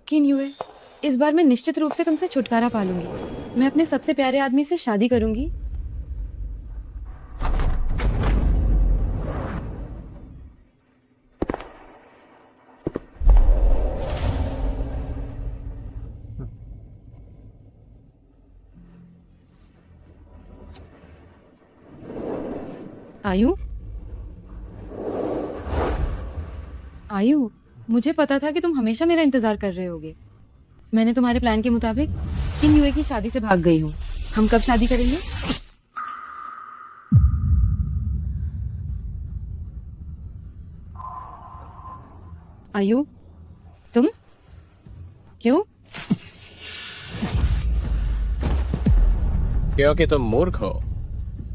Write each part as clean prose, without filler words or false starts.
किन युए, इस बार मैं निश्चित रूप से तुमसे छुटकारा पा लूंगी। मैं अपने सबसे प्यारे आदमी से शादी करूंगी। आयु, आयु, मुझे पता था कि तुम हमेशा मेरा इंतजार कर रहे होगे। मैंने तुम्हारे प्लान के मुताबिक किन युए की शादी से भाग गई हूँ। हम कब शादी करेंगे? आयु, तुम क्यों? क्योंकि तुम मूर्ख हो।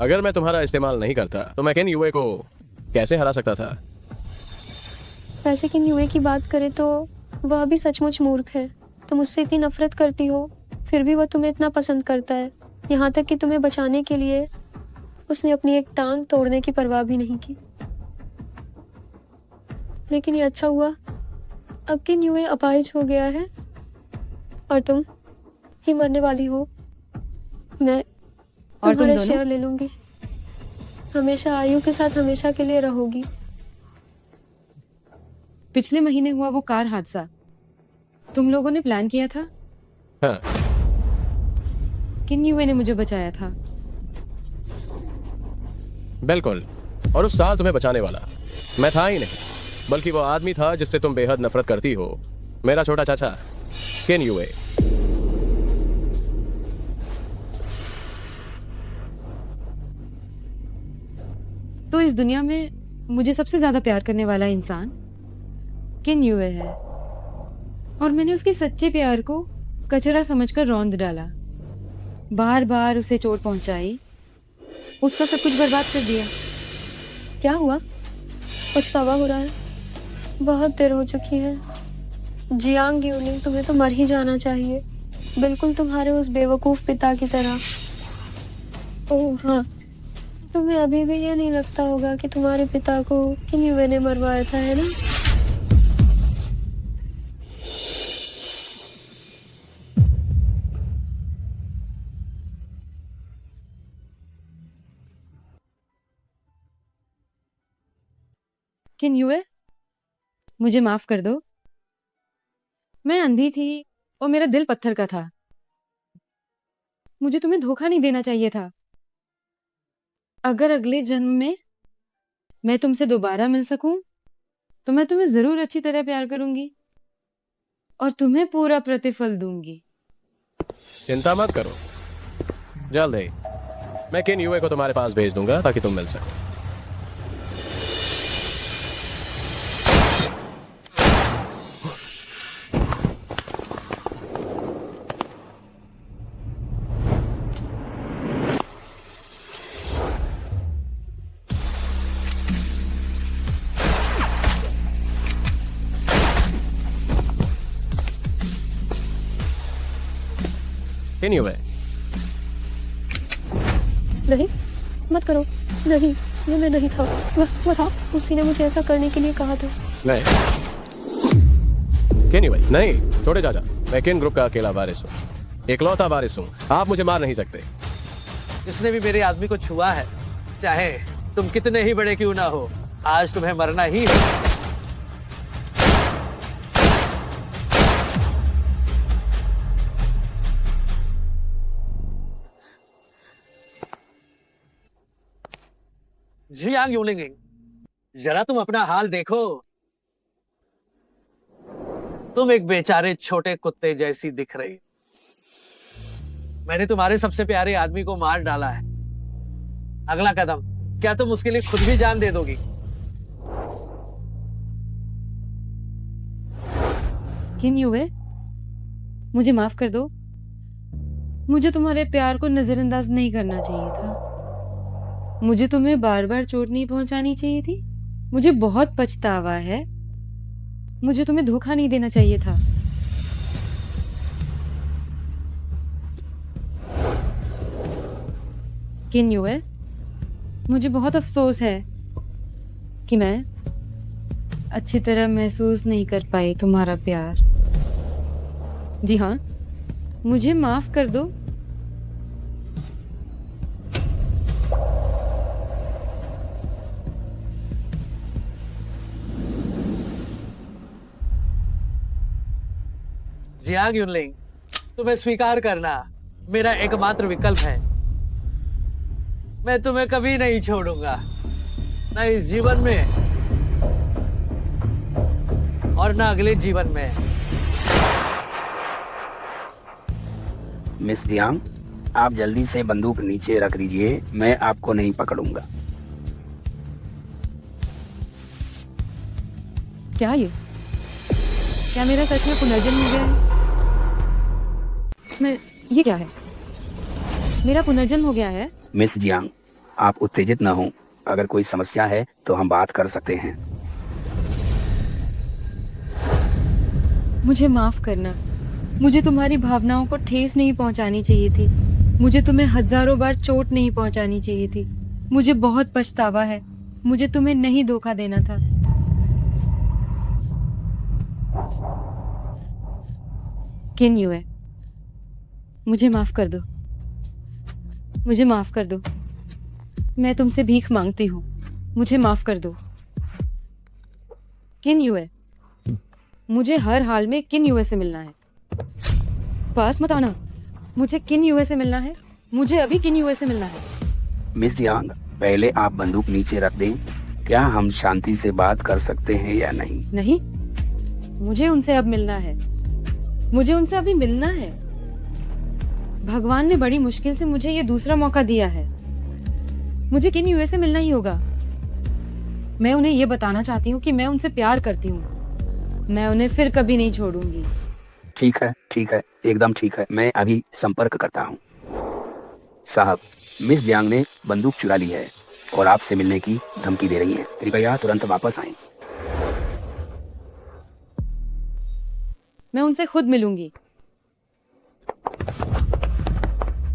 अगर मैं तुम्हारा इस्तेमाल नहीं करता तो मैं किन युए को कैसे हरा सकता था? वैसे किन युए की बात करें तो वह भी सचमुच मूर्ख है। तुम उससे इतनी नफरत करती हो, फिर भी वह तुम्हें इतना पसंद करता है। यहाँ तक कि तुम्हें बचाने के लिए उसने अपनी एक टांग तोड़ने की परवाह भी नहीं की। लेकिन ये अच्छा हुआ, अब किन युए अपाहिज हो गया है और तुम ही मरने वाली हो। मैं और तुम तुम्हारे दोनों? शेयर ले लूंगी। हमेशा आयु के साथ हमेशा के लिए रहोगी। पिछले महीने हुआ वो कार हादसा तुम लोगों ने प्लान किया था? हाँ, किन युए ने मुझे बचाया था। बिल्कुल। और उस साल तुम्हें बचाने वाला मैं था ही नहीं, बल्कि वो आदमी था जिससे तुम बेहद नफरत करती हो, मेरा छोटा चाचा किन युए। तो इस दुनिया में मुझे सबसे ज्यादा प्यार करने वाला इंसान किन युए है, और मैंने उसके सच्चे प्यार को कचरा समझकर रौंद डाला। बार बार उसे चोट पहुंचाई, उसका सब कुछ बर्बाद कर दिया। क्या हुआ? पछतावा हो रहा है? बहुत देर हो चुकी है। जियांग यूलिंग, तुम्हें तो मर ही जाना चाहिए, बिल्कुल तुम्हारे उस बेवकूफ पिता की तरह। ओह हाँ, तुम्हें अभी भी ये नहीं लगता होगा कि तुम्हारे पिता को किन युए ने मरवाया था, है ना? किन युए, मुझे माफ कर दो। मैं अंधी थी और मेरा दिल पत्थर का था। मुझे तुम्हें धोखा नहीं देना चाहिए था। अगर अगले जन्म में मैं तुमसे दोबारा मिल सकूं तो मैं तुम्हें जरूर अच्छी तरह प्यार करूंगी और तुम्हें पूरा प्रतिफल दूंगी। चिंता मत करो, जल्द ही मैं किन युए को तुम्हारे पास भेज दूंगा ताकि तुम मिल सको। किन युए, नहीं, मत करो। नहीं, ये मैं नहीं था। वह था, उसी ने मुझे ऐसा करने के लिए कहा था। नहीं किन युए नहीं, छोटे चाचा, मैं किन ग्रुप का अकेला वारिस हूँ, इकलौता वारिस हूँ। आप मुझे मार नहीं सकते। जिसने भी मेरे आदमी को छुआ है, चाहे तुम कितने ही बड़े क्यों ना हो, आज तुम्हें मरना ही है। जियांग यूलिंग, जरा तुम अपना हाल देखो। तुम एक बेचारे छोटे कुत्ते जैसी दिख रही। मैंने तुम्हारे सबसे प्यारे आदमी को मार डाला है। अगला कदम, क्या तुम उसके लिए खुद भी जान दे दोगी? किन युए, मुझे माफ कर दो। मुझे तुम्हारे प्यार को नजरअंदाज नहीं करना चाहिए था। मुझे तुम्हें बार बार चोट नहीं पहुंचानी चाहिए थी। मुझे बहुत पछतावा है। मुझे तुम्हें धोखा नहीं देना चाहिए था। किन युए, मुझे बहुत अफसोस है कि मैं अच्छी तरह महसूस नहीं कर पाई तुम्हारा प्यार। जी हाँ, मुझे माफ कर दो। जियांग यूनलिंग, तुम्हें स्वीकार करना मेरा एकमात्र विकल्प है। मैं तुम्हें कभी नहीं छोड़ूंगा, न इस जीवन में और न अगले जीवन में। मिस जियांग, आप जल्दी से बंदूक नीचे रख दीजिए, मैं आपको नहीं पकड़ूंगा। क्या क्या मेरा सच में पुनर्जन्म हो गया है? ये क्या है? मेरा पुनर्जन्म हो गया है? मिस जियांग, आप उत्तेजित न हो। अगर कोई समस्या है तो हम बात कर सकते हैं। मुझे माफ करना। मुझे तुम्हारी भावनाओं को ठेस नहीं पहुंचानी चाहिए थी। मुझे तुम्हें हजारों बार चोट नहीं पहुंचानी चाहिए थी। मुझे बहुत पछतावा है। मुझे तुम्हें नहीं धोखा देना था। किन युए, मुझे माफ कर दो। मुझे माफ कर दो। मैं तुमसे भीख मांगती हूँ। मुझे माफ कर दो। किन युए, मुझे हर हाल में किन युए से मिलना है। पास मत आना। मुझे किन युए से मिलना है। मुझे अभी किन युए से मिलना है। मिस जियांग, पहले आप बंदूक नीचे रख दें। क्या हम शांति से बात कर सकते हैं या नहीं? नहीं, मुझे उनसे अब मिलना है। मुझे उनसे अभी मिलना है। भगवान ने बड़ी मुश्किल से मुझे ये दूसरा मौका दिया है। मुझे किन युए से मिलना ही होगा। मैं उन्हें ये बताना चाहती हूँ कि मैं उनसे प्यार करती हूँ। मैं उन्हें फिर कभी नहीं छोड़ूंगी। ठीक है, एकदम ठीक है। मैं अभी संपर्क करता हूँ। साहब, मिस जियांग ने बंदूक चुरा ली है और आपसे मिलने की धमकी दे रही है। कृपया तुरंत वापस आएं। मैं उनसे खुद मिलूंगी।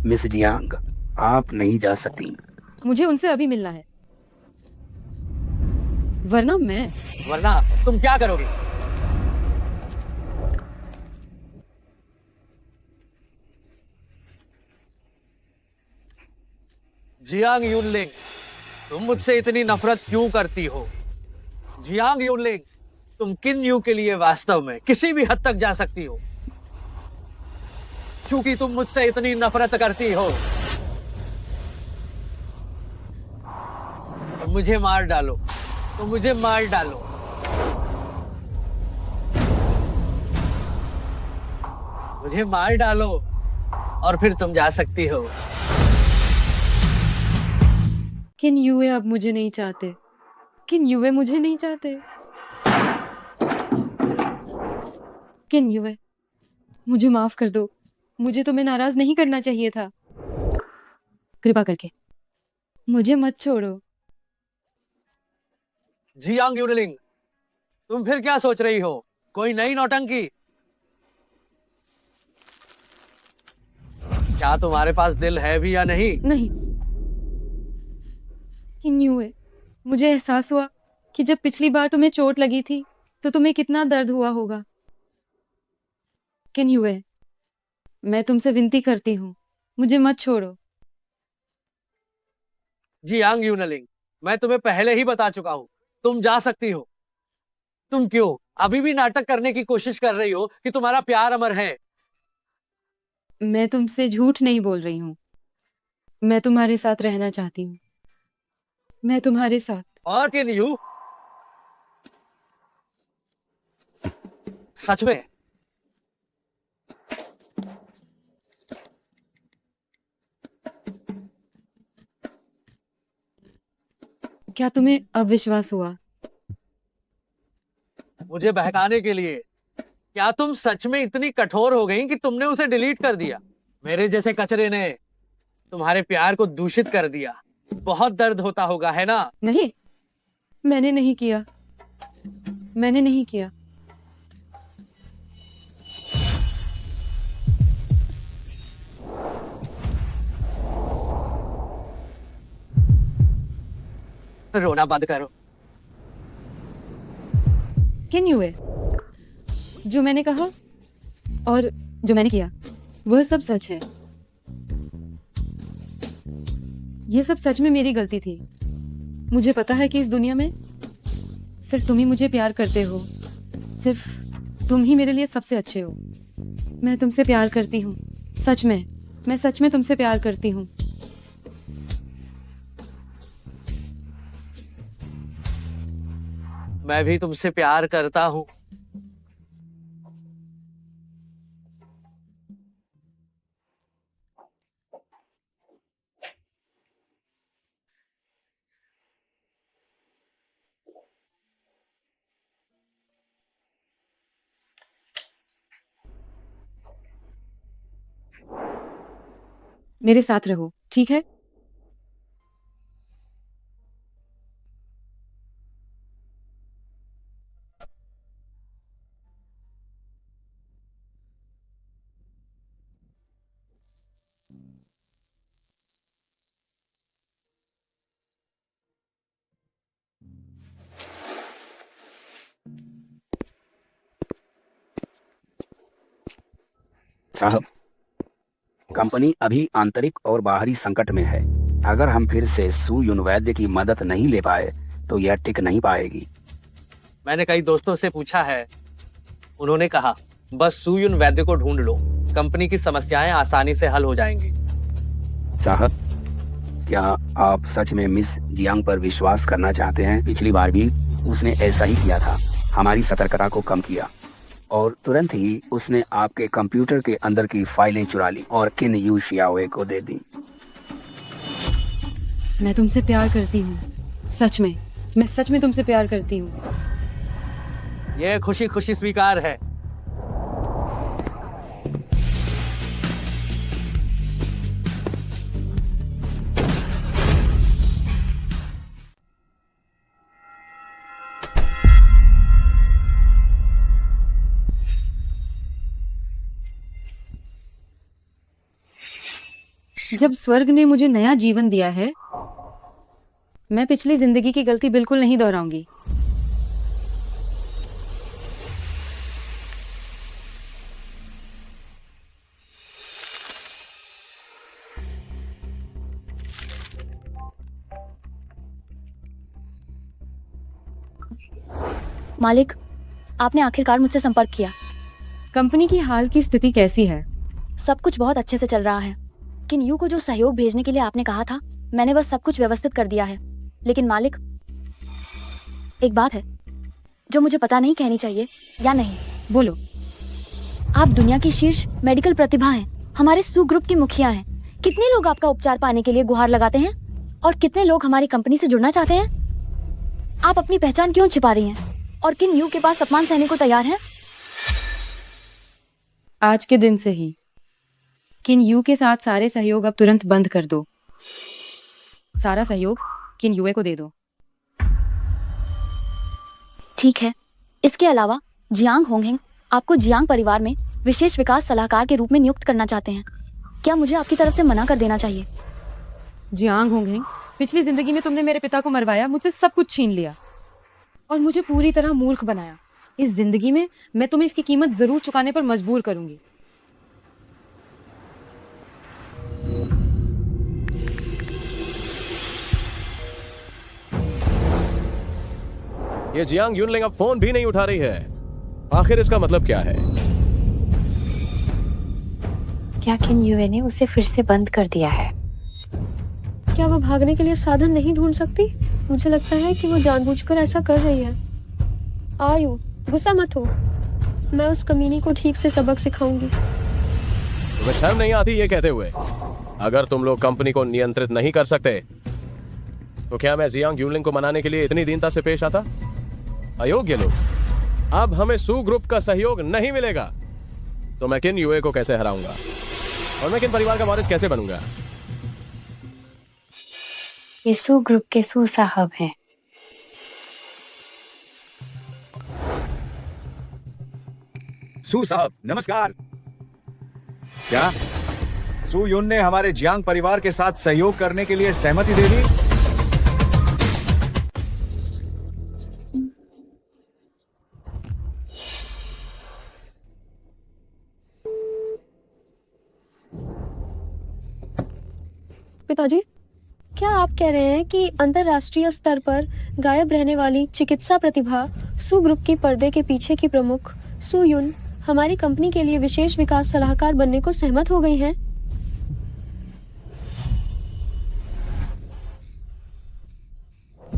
मिस जियांग, आप नहीं जा सकती। मुझे उनसे अभी मिलना है, वरना तुम क्या करोगे? जियांग यूनलिंग, तुम मुझसे इतनी नफरत क्यों करती हो? जियांग यूनलिंग, तुम किन यू के लिए वास्तव में किसी भी हद तक जा सकती हो। क्योंकि तुम मुझसे इतनी नफरत करती हो, तो मुझे मार डालो। मुझे मार डालो और फिर तुम जा सकती हो। किन युए अब मुझे नहीं चाहते। किन युए मुझे नहीं चाहते। किन युए, मुझे माफ कर दो। मुझे तुम्हें नाराज नहीं करना चाहिए था। कृपा करके मुझे मत छोड़ो। जियांग यूनलिंग, तुम फिर क्या सोच रही हो? कोई नई नौटंकी? क्या तुम्हारे पास दिल है भी या नहीं? नहीं। किन युए, मुझे एहसास हुआ कि जब पिछली बार तुम्हें चोट लगी थी तो तुम्हें कितना दर्द हुआ होगा। किन युए, मैं तुमसे विनती करती हूँ, मुझे मत छोड़ो। जियांग यूनलिंग, मैं तुम्हें पहले ही बता चुका हूं, तुम जा सकती हो। तुम क्यों अभी भी नाटक करने की कोशिश कर रही हो कि तुम्हारा प्यार अमर है? मैं तुमसे झूठ नहीं बोल रही हूँ। मैं तुम्हारे साथ रहना चाहती हूँ। मैं तुम्हारे साथ। और किन यू, सच में? क्या तुम्हें अब विश्वास हुआ? मुझे बहकाने के लिए? क्या तुम सच में इतनी कठोर हो गई कि तुमने उसे डिलीट कर दिया? मेरे जैसे कचरे ने तुम्हारे प्यार को दूषित कर दिया। बहुत दर्द होता होगा, है ना? नहीं, मैंने नहीं किया। मैंने नहीं किया। रोना बंद करो। किन युए, जो मैंने कहा और जो मैंने किया वह सब सच है। यह सब सच में मेरी गलती थी। मुझे पता है कि इस दुनिया में सिर्फ तुम ही मुझे प्यार करते हो, सिर्फ तुम ही मेरे लिए सबसे अच्छे हो। मैं तुमसे प्यार करती हूँ, सच में, मैं सच में तुमसे प्यार करती हूँ। मैं भी तुमसे प्यार करता हूँ। मेरे साथ रहो, ठीक है? साहब, कंपनी अभी आंतरिक और बाहरी संकट में है। अगर हम फिर से सू युन वैद्य की मदद नहीं ले पाए तो यह टिक नहीं पाएगी। मैंने कई दोस्तों से पूछा है, उन्होंने कहा बस सुयुन वैद्य को ढूंढ लो, कंपनी की समस्याएं आसानी से हल हो जाएंगी। साहब, क्या आप सच में मिस जियांग पर विश्वास करना चाहते हैं? पिछली बार भी उसने ऐसा ही किया था, हमारी सतर्कता को कम किया और तुरंत ही उसने आपके कंप्यूटर के अंदर की फाइलें चुरा ली और किन यू शियाओए को दे दी। मैं तुमसे प्यार करती हूँ, सच में, मैं सच में तुमसे प्यार करती हूँ। यह खुशी खुशी स्वीकार है। जब स्वर्ग ने मुझे नया जीवन दिया है, मैं पिछली जिंदगी की गलती बिल्कुल नहीं दोहराऊंगी। मालिक, आपने आखिरकार मुझसे संपर्क किया। कंपनी की हाल की स्थिति कैसी है? सब कुछ बहुत अच्छे से चल रहा है। किन यू को जो सहयोग भेजने के लिए आपने कहा था, मैंने बस सब कुछ व्यवस्थित कर दिया है। लेकिन मालिक, एक बात है जो मुझे पता नहीं कहनी चाहिए या नहीं। बोलो। आप दुनिया की शीर्ष मेडिकल प्रतिभा हैं, हमारे सू ग्रुप की मुखिया हैं। कितने लोग आपका उपचार पाने के लिए गुहार लगाते हैं और कितने लोग हमारी कंपनी से जुड़ना चाहते हैं? आप अपनी पहचान क्यों छिपा रही हैं और किन यू के पास अपमान सहने को तैयार हैं? आज के दिन से ही किन यू के साथ सारे सहयोग अब तुरंत बंद कर दो। सारा सहयोग किन यूए को दे दो। ठीक है। इसके अलावा जियांग होंगहेंग आपको जियांग परिवार में विशेष विकास सलाहकार के रूप में नियुक्त करना चाहते हैं। क्या मुझे आपकी तरफ से मना कर देना चाहिए? जियांग होंगहेंग, पिछली जिंदगी में तुमने मेरे पिता को मरवाया, मुझसे सब कुछ छीन लिया और मुझे पूरी तरह मूर्ख बनाया। इस जिंदगी में मैं तुम्हें इसकी कीमत जरूर चुकाने पर मजबूर करूंगी। ये जियांग यूनलिंग अब फोन भी नहीं उठा रही है। आखिर इसका मतलब क्या है? क्या किन यूए ने उसे फिर से बंद कर दिया है? क्या वो भागने के लिए साधन नहीं ढूंढ सकती? मुझे लगता है कि वो जानबूझकर ऐसा कर रही है। आयु, गुस्सा मत हो, मैं उस कमीनी को ठीक से सबक सिखाऊंगी। तुम्हें शर्म नहीं आती ये कहते हुए? अगर तुम लोग कंपनी को नियंत्रित नहीं कर सकते तो क्या मैं जियांग यूनलिंग को मनाने के लिए इतनी दीनता से पेश आता? अयोग्य लोग, अब हमें सू ग्रुप का सहयोग नहीं मिलेगा तो मैं किन यूए को कैसे हराऊंगा और मैं किन परिवार का वारिस कैसे बनूंगा? ये सू ग्रुप के सू साहब हैं। सू साहब नमस्कार। क्या सू युन ने हमारे जियांग परिवार के साथ सहयोग करने के लिए सहमति दे दी? पिताजी, क्या आप कह रहे हैं कि अंतरराष्ट्रीय स्तर पर गायब रहने वाली चिकित्सा प्रतिभा सू ग्रुप की पर्दे के पीछे की प्रमुख सू युन हमारी कंपनी के लिए विशेष विकास सलाहकार बनने को सहमत हो गई हैं?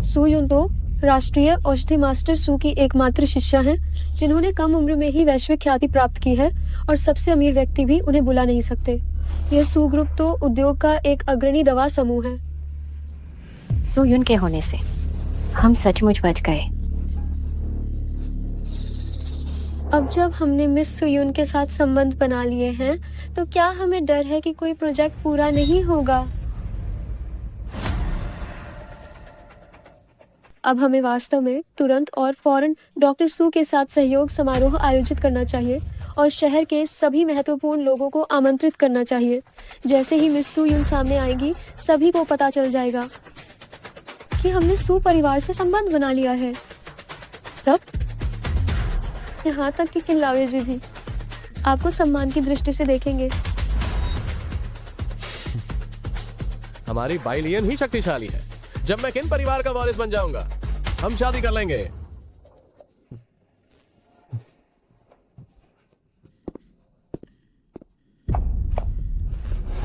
सू युन तो राष्ट्रीय औषधि मास्टर सू की एकमात्र शिष्या हैं, जिन्होंने कम उम्र में ही वैश्विक ख्याति प्राप्त की है और सबसे अमीर व्यक्ति भी उन्हें बुला नहीं सकते। यह सू ग्रुप तो उद्योग का एक अग्रणी दवा समूह है। सुयुन के होने से हम सचमुच बच गए। अब जब हमने मिस सुयुन के साथ संबंध बना लिए हैं, तो क्या हमें डर है कि कोई प्रोजेक्ट पूरा नहीं होगा? अब हमें वास्तव में तुरंत और फौरन डॉक्टर सू के साथ सहयोग समारोह आयोजित करना चाहिए और शहर के सभी महत्वपूर्ण लोगों को आमंत्रित करना चाहिए। जैसे ही मिस सुयुन सामने आएंगी, सभी को पता चल जाएगा कि हमने सू परिवार से संबंध बना लिया है। तब यहाँ तक कि किनलावे जी भी आपको सम्मान की दृष्टि से देखेंगे। हमारी बाइलियन ही शक्तिशाली है। जब मैं किन परिवार का वारिस बन जाऊंगा, हम शादी कर लेंगे।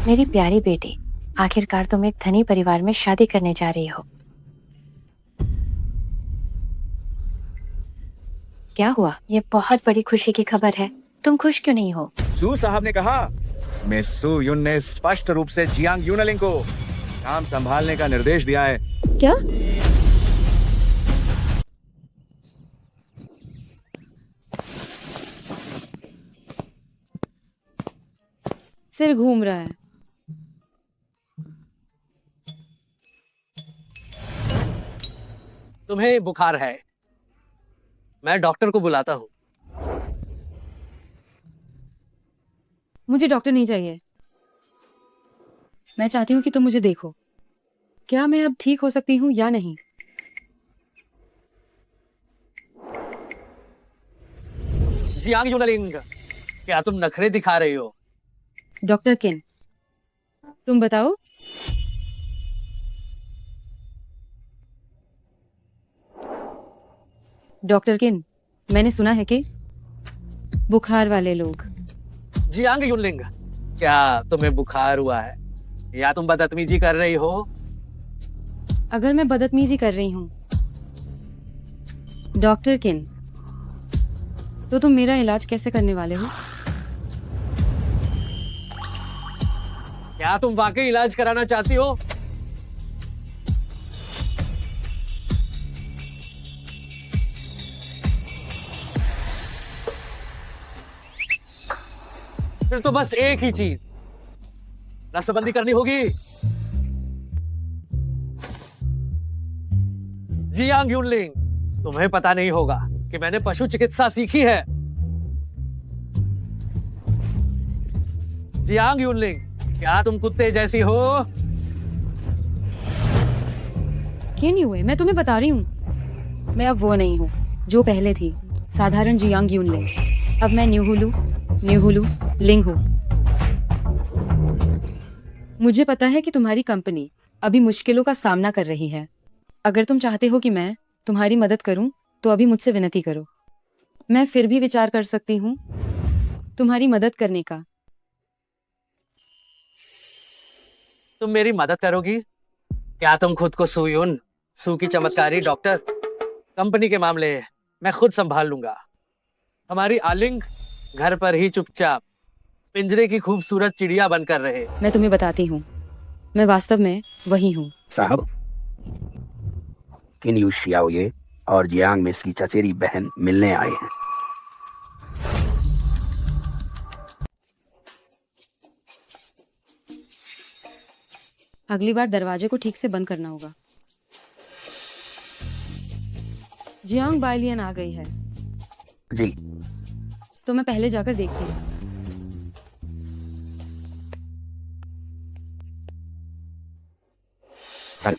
मेरी प्यारी बेटी, आखिरकार तुम एक धनी परिवार में शादी करने जा रही हो। क्या हुआ? ये बहुत बड़ी खुशी की खबर है। तुम खुश क्यों नहीं हो? सू साहब ने कहा, मिस सू युन ने स्पष्ट रूप से जियांग यूनलिंग को काम संभालने का निर्देश दिया है। क्या? सिर घूम रहा है। तुम्हें बुखार है, मैं डॉक्टर को बुलाता हूँ। मुझे डॉक्टर नहीं चाहिए। मैं चाहती हूँ कि तुम मुझे देखो। क्या मैं अब ठीक हो सकती हूँ या नहीं? जियांग यूनलिंग, क्या तुम नखरे दिखा रही हो? डॉक्टर किन, तुम बताओ। डॉक्टर किन, मैंने सुना है कि बुखार वाले लोग। जियांग यूनलिंग, क्या तुम्हें बुखार हुआ है या तुम बदतमीजी कर रही हो? अगर मैं बदतमीजी कर रही हूँ डॉक्टर किन, तो तुम मेरा इलाज कैसे करने वाले हो? क्या तुम वाकई इलाज कराना चाहती हो? फिर तो बस एक ही चीज, नसबंदी करनी होगी। जियांग यूनलिंग, तुम्हें पता नहीं होगा कि मैंने पशु चिकित्सा सीखी है। जियांग यूनलिंग, क्या तुम कुत्ते जैसी हो? किन युए, मैं तुम्हें बता रही हूँ, मैं अब वो नहीं हूँ जो पहले थी, साधारण जियांग यूनलिंग। अब मैं न्यूहुलू लिंग हूँ। मुझे पता है कि तुम्हारी कंपनी अभी मुश्किलों का सामना कर रही है। अगर तुम चाहते हो कि मैं तुम्हारी मदद करूं, तो अभी मुझसे विनती करो। मैं फिर भी विचार कर सकती हूँ तुम्हारी मदद करने का। तुम मेरी मदद करोगी? क्या तुम खुद को सुयुन, सू की चमत्कारी डॉक्टर, कंपनी के मामले मैं खुद संभाल लूंगा। हमारी आलिंग घर पर ही चुपचाप पिंजरे की खूबसूरत चिड़िया बनकर रहे। मैं तुम्हें बताती हूँ, मैं वास्तव में वही हूँ। साहब, किन यू शियाओये और जियांग मिस की चचेरी बहन मिलने आए हैं। अगली बार दरवाजे को ठीक से बंद करना होगा। जियांग बाइलियन आ गई है, जी। तो मैं पहले जाकर देखती हूँ। सर,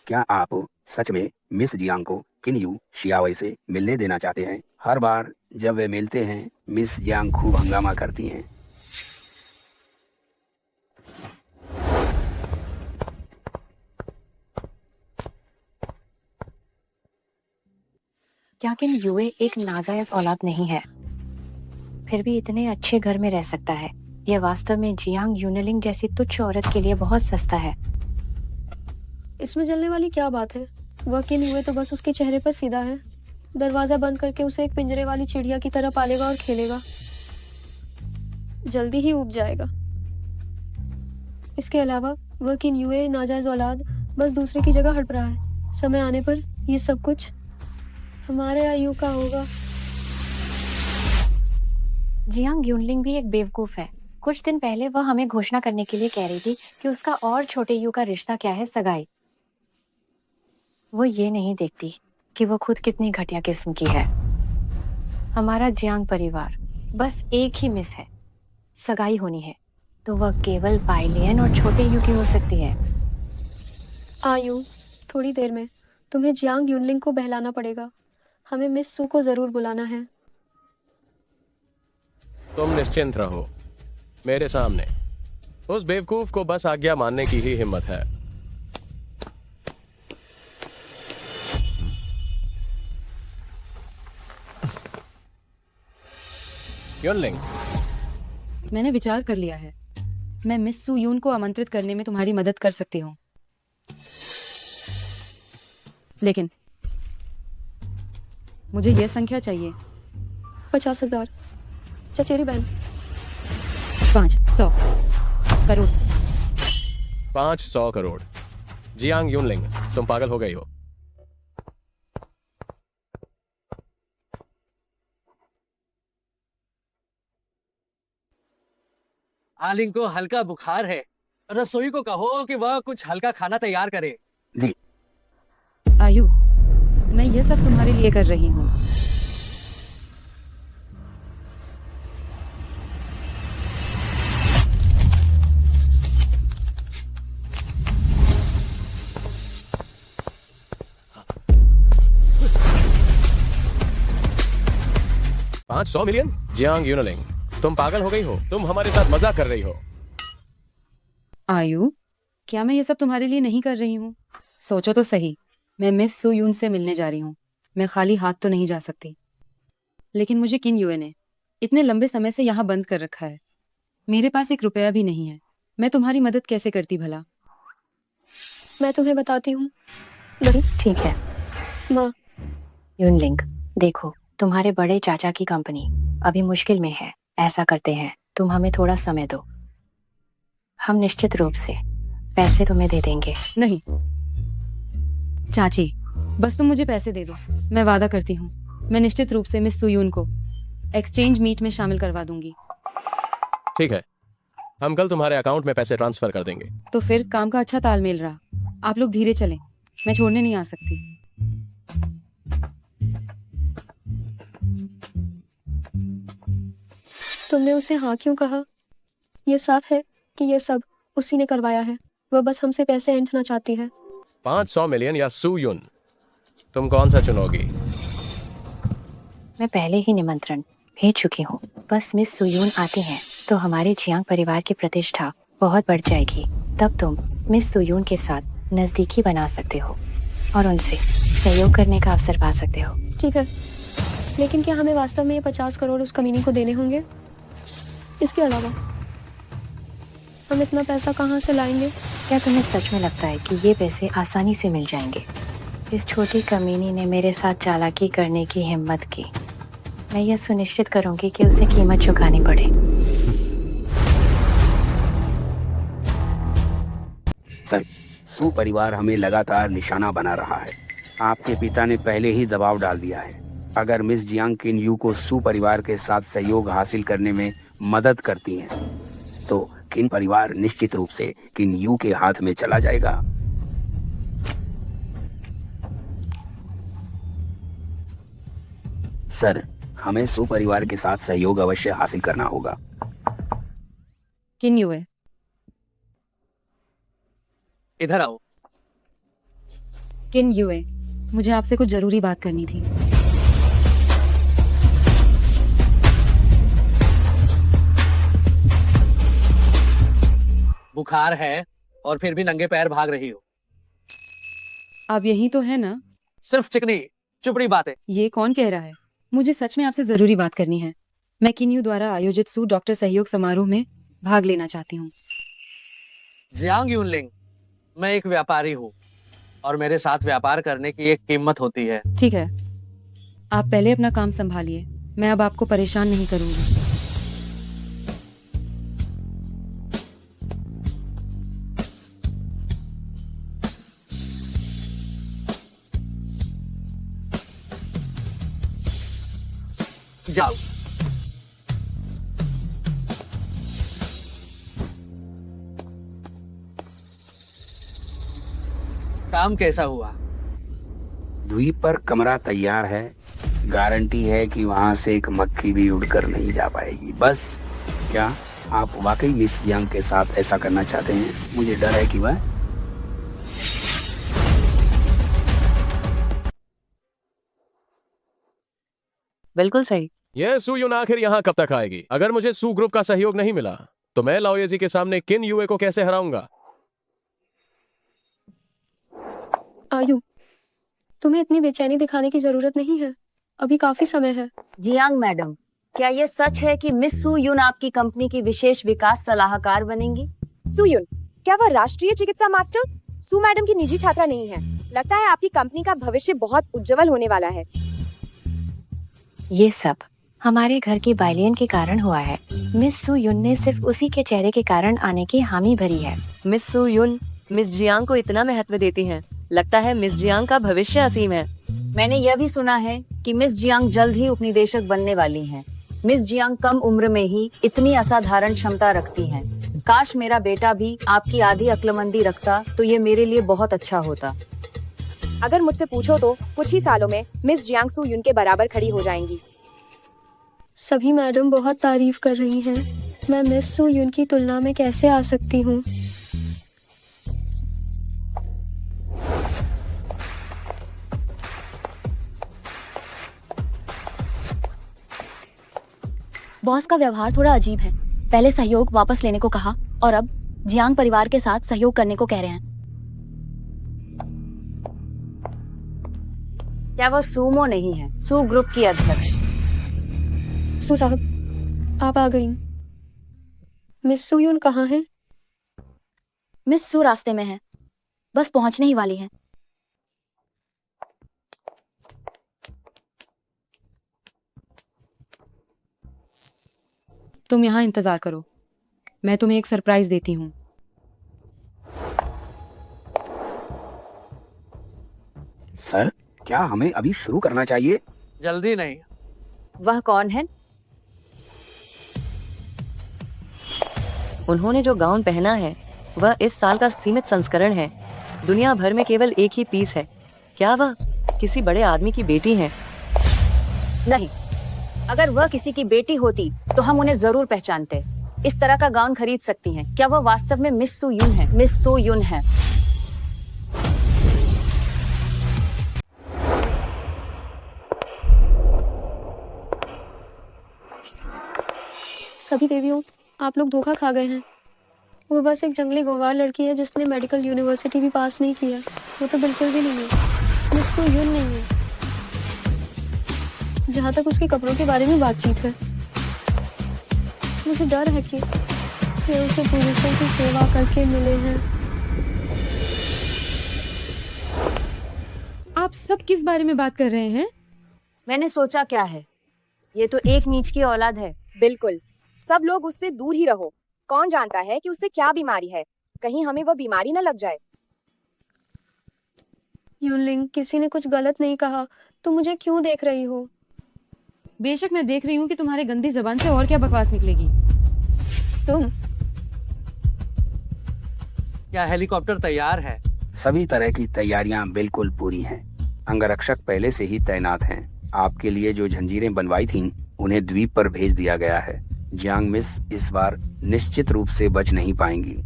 क्या आप सच में मिस जियांग को किन यू शियाओये से मिलने देना चाहते हैं? हर बार जब वे मिलते हैं, मिस जियांग खूब हंगामा करती हैं। क्या किन युए एक नाजायज औलाद नहीं है, फिर भी इतने अच्छे घर में रह सकता है। यह वास्तव में जियांग यूनलिंग जैसी तुच्छ औरत के लिए बहुत सस्ता है। इसमें जलने वाली क्या बात है? वह किन हुए तो बस उसके चेहरे पर फिदा है। दरवाजा बंद करके उसे एक पिंजरे वाली चिड़िया की तरह पालेगा और खेलेगा, जल्दी ही उब जाएगा। इसके अलावा वह किन युए नाजायज औलाद बस दूसरे की जगह हड़प रहा है। समय आने पर ये सब कुछ हमारे आयु का होगा। जियांग यूनलिंग भी एक बेवकूफ है। कुछ दिन पहले वह हमें घोषणा करने के लिए कह रही थी कि उसका और छोटे यू का रिश्ता क्या है, सगाई। वो ये नहीं देखती कि वो खुद कितनी घटिया किस्म की है। हमारा जियांग परिवार बस एक ही मिस है, सगाई होनी है तो वह केवल बाइलियन और छोटे यू की हो सकती है। आयु, थोड़ी देर में तुम्हें जियांग यूनलिंग को बहलाना पड़ेगा। हमें मिस सू को जरूर बुलाना है। तुम निश्चिंत रहो, मेरे सामने उस बेवकूफ को बस आज्ञा मानने की ही हिम्मत है। यूनलिंग, मैंने विचार कर लिया है। मैं मिस सू यून को आमंत्रित करने में तुम्हारी मदद कर सकती हूँ, लेकिन मुझे यह संख्या चाहिए। 50,000। चचेरी बहन, 500 करोड़। 500 करोड़। जियांग यूनलिंग, तुम पागल हो गई हो। आलिंग को हल्का बुखार है, रसोई को कहो कि वह कुछ हल्का खाना तैयार करे। जी। आयु, मैं यह सब तुम्हारे लिए कर रही हूँ। $500 मिलियन? जियांग यूनलिंग, तुम पागल हो गई हो। तुम हमारे साथ मजाक कर रही हो। आयु, क्या मैं ये सब तुम्हारे लिए नहीं कर रही हूँ? सोचो तो सही, मैं मिस सू यून से मिलने जा रही हूँ। मैं खाली हाथ तो नहीं जा सकती। लेकिन मुझे किन युए ने इतने लंबे समय से यहाँ बंद कर रखा है। मेरे पास एक रुपया भी नहीं है। मैं तुम्हारी मदद कैसे करती भला? मैं तुम्हें बताती हूँ। वही ठीक है माँ। यूनलिंग, देखो तुम्हारे बड़े चाचा की कंपनी अभी मुश्किल में है। ऐसा करते हैं, तुम हमें थोड़ा समय दो, हम निश्चित रूप से पैसे तुम्हें दे देंगे। नहीं चाची, बस तुम मुझे पैसे दे दो। मैं वादा करती हूँ, मैं निश्चित रूप से मिस सुयून को एक्सचेंज मीट में शामिल करवा दूंगी। ठीक है, हम कल तुम्हारे अकाउंट में पैसे ट्रांसफर कर देंगे। तो फिर काम का अच्छा तालमेल रहा। आप लोग धीरे चलें, मैं छोड़ने नहीं आ सकती। तुमने उसे हाँ क्यों कहा? यह साफ है कि यह सब उसी ने करवाया है। वह बस हमसे पैसे ऐंठना चाहती है। 500 मिलियन या सू यून, तुम कौन सा चुनोगी? मैं पहले ही निमंत्रण भेज चुकी हूँ। बस मिस सुयून आती हैं तो हमारे जियांग परिवार की प्रतिष्ठा बहुत बढ़ जाएगी। तब तुम मिस सुयून के साथ नजदीकी बना सकते हो और उनसे सहयोग करने का अवसर पा सकते हो। ठीक है, लेकिन क्या हमें वास्तव में ये 50 करोड़ उस कमीनी को देने होंगे? इसके अलावा हम इतना पैसा कहाँ से लाएंगे? क्या तुम्हें सच में लगता है कि ये पैसे आसानी से मिल जाएंगे? इस छोटी कमीनी ने मेरे साथ चालाकी करने की हिम्मत की। मैं यह सुनिश्चित करूंगी कि उसे कीमत चुकानी पड़े। सर, सू परिवार हमें लगातार निशाना बना रहा है। आपके पिता ने पहले ही दबाव डाल दिया है। अगर मिस जियांग किन यू को सू परिवार के साथ सहयोग हासिल करने में मदद करती हैं, तो किन परिवार निश्चित रूप से किन यू के हाथ में चला जाएगा। सर, हमें सू परिवार के साथ सहयोग अवश्य हासिल करना होगा। किन युए, इधर आओ। किन युए, मुझे आपसे कुछ जरूरी बात करनी थी। बुखार है और फिर भी नंगे पैर भाग रही हो। आप यही तो है ना? सिर्फ चिकनी, चुपड़ी बातें। ये कौन कह रहा है? मुझे सच में आपसे जरूरी बात करनी है। मैं किन्यू द्वारा आयोजित सू डॉक्टर सहयोग समारोह में भाग लेना चाहती हूँ। जियांग यूनलिंग, मैं एक व्यापारी हूँ और मेरे साथ व्यापार करने की एक कीमत होती है। ठीक है, आप पहले अपना काम संभालिए। मैं अब आपको परेशान नहीं करूंगी। जाओ। काम कैसा हुआ? द्वीप पर कमरा तैयार है। गारंटी है कि वहां से एक मक्खी भी उड़कर नहीं जा पाएगी। बस क्या आप वाकई मिस जियांग के साथ ऐसा करना चाहते हैं? मुझे डर है कि वह बिल्कुल सही। ये सू यून आखिर यहाँ कब तक आएगी? अगर मुझे सू ग्रुप का सहयोग नहीं मिला तो मैं लाओयेजी के सामने किन यूए को कैसे हराऊंगा? आयु, तुम्हें इतनी बेचैनी दिखाने की जरूरत नहीं है। अभी काफी समय है। जियांग मैडम, क्या ये सच है कि मिस सू युन आपकी कंपनी की विशेष विकास सलाहकार बनेंगी? सुयुन, क्या वह राष्ट्रीय चिकित्सा मास्टर सू मैडम की निजी छात्रा नहीं है? लगता है आपकी कंपनी का भविष्य बहुत उज्जवल होने वाला है। ये सब हमारे घर की बाइलियन के कारण हुआ है। मिस सू युन ने सिर्फ उसी के चेहरे के कारण आने की हामी भरी है। मिस सू युन मिस जियांग को इतना महत्व देती हैं। लगता है मिस जियांग का भविष्य असीम है। मैंने यह भी सुना है कि मिस जियांग जल्द ही उपनिदेशक बनने वाली हैं। मिस जियांग कम उम्र में ही इतनी असाधारण क्षमता रखती हैं। काश मेरा बेटा भी आपकी आधी अक्लमंदी रखता तो ये मेरे लिए बहुत अच्छा होता। अगर मुझसे पूछो तो कुछ ही सालों में मिस जियांग सू युन के बराबर खड़ी हो जाएंगी। सभी मैडम बहुत तारीफ कर रही हैं। मैं मिस सू युन की तुलना में कैसे आ सकती हूँ? बॉस का व्यवहार थोड़ा अजीब है। पहले सहयोग वापस लेने को कहा और अब जियांग परिवार के साथ सहयोग करने को कह रहे हैं। क्या वह सूमो नहीं है, सू ग्रुप की अध्यक्ष? सू साहब, आप आ गई। मिस सू युन कहाँ है? मिस सू रास्ते में है, बस पहुंचने ही वाली है। तुम यहाँ इंतजार करो, मैं तुम्हें एक सरप्राइज देती हूँ। सर, क्या हमें अभी शुरू करना चाहिए? जल्दी नहीं। वह कौन है? उन्होंने जो गाउन पहना है वह इस साल का सीमित संस्करण है। दुनिया भर में केवल एक ही पीस है। क्या वह किसी बड़े आदमी की बेटी है? नहीं, अगर वह किसी की बेटी होती तो हम उन्हें जरूर पहचानते। इस तरह का गाउन खरीद सकती हैं। क्या वह वास्तव में मिस सू युन है? मिस सू युन है। सभी देवियों, आप लोग धोखा खा गए हैं। वो बस एक जंगली गंवार लड़की है जिसने मेडिकल यूनिवर्सिटी भी पास नहीं किया। वो तो बिल्कुल भी नहीं है। मिस सू युन नहीं है, जहाँ तक उसके कपड़ों के बारे में बातचीत है। मुझे डर है कि वे उसे पुरुषों की सेवा करके मिले हैं। आप सब किस बारे में बात कर रहे हैं? मैंने सोचा क्या है, ये तो एक नीच की औलाद है। बिल्कुल, सब लोग उससे दूर ही रहो। कौन जानता है कि उससे क्या बीमारी है? कहीं हमें वह बीमारी न लग जाए। यूनलिंग, किसी ने कुछ गलत नहीं कहा, तुम मुझे क्यों देख रही हो? बेशक मैं देख रही हूँ कि तुम्हारे गंदी जबान से और क्या बकवास निकलेगी। तुम क्या हेलीकॉप्टर तैयार है? सभी तरह की तैयारियां बिल्कुल पूरी हैं। अंगरक्षक पहले से ही तैनात हैं। आपके लिए जो जंजीरें बनवाई थीं, उन्हें द्वीप पर भेज दिया गया है। जियांग मिस इस बार निश्चित रूप से बच नहीं पाएंगी।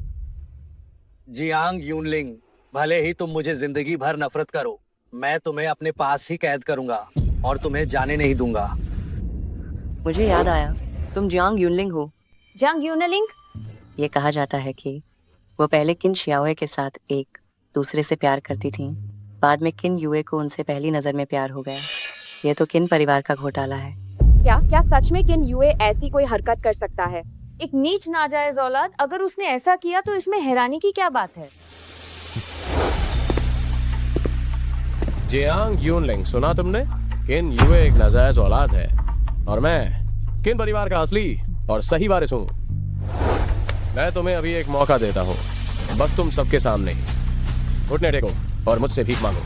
जियांग यूनलिंग, भले ही तुम मुझे जिंदगी भर नफरत करो, मैं तुम्हें अपने पास ही कैद करूंगा और तुम्हें जाने नहीं दूंगा। मुझे याद आया, तुम जियांग यूनलिंग हो। जियांग यूनलिंग? ये कहा जाता है कि वो पहले किन शियाओए के साथ एक दूसरे से प्यार करती थीं। बाद में किन युए को उनसे पहली नजर में प्यार हो गया। ये तो किन परिवार का घोटाला है। क्या क्या सच में किन यूए ऐसी कोई हरकत कर सकता है? एक नीच नाजायज औलाद, अगर उसने ऐसा किया तो इसमें हैरानी की क्या बात है। जियांग यूनलिंग, सुना तुमने? किन युए एक नाजायज औलाद है और मैं किन परिवार का असली और सही वारिस हूँ। मैं तुम्हें अभी एक मौका देता हूँ, बस तुम सबके सामने ही घुटने टेको और मुझसे भीख मांगो,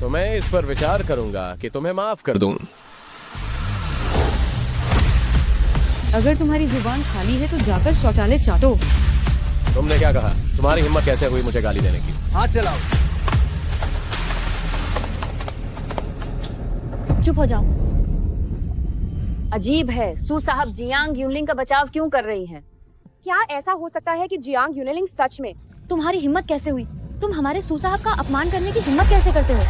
तो मैं इस पर विचार करूंगा कि तुम्हें माफ कर दूं। अगर तुम्हारी जुबान खाली है तो जाकर शौचालय चाटो। तुमने क्या कहा? तुम्हारी हिम्मत कैसे हुई मुझे गाली देने की? हाथ चलाओ। चुप हो जाओ। अजीब है, सू साहब जियांग यूनलिंग का बचाव क्यों कर रही हैं? क्या ऐसा हो सकता है कि जियांग यूनलिंग सच में? तुम्हारी हिम्मत कैसे हुई? तुम हमारे सू साहब का अपमान करने की हिम्मत कैसे करते हो?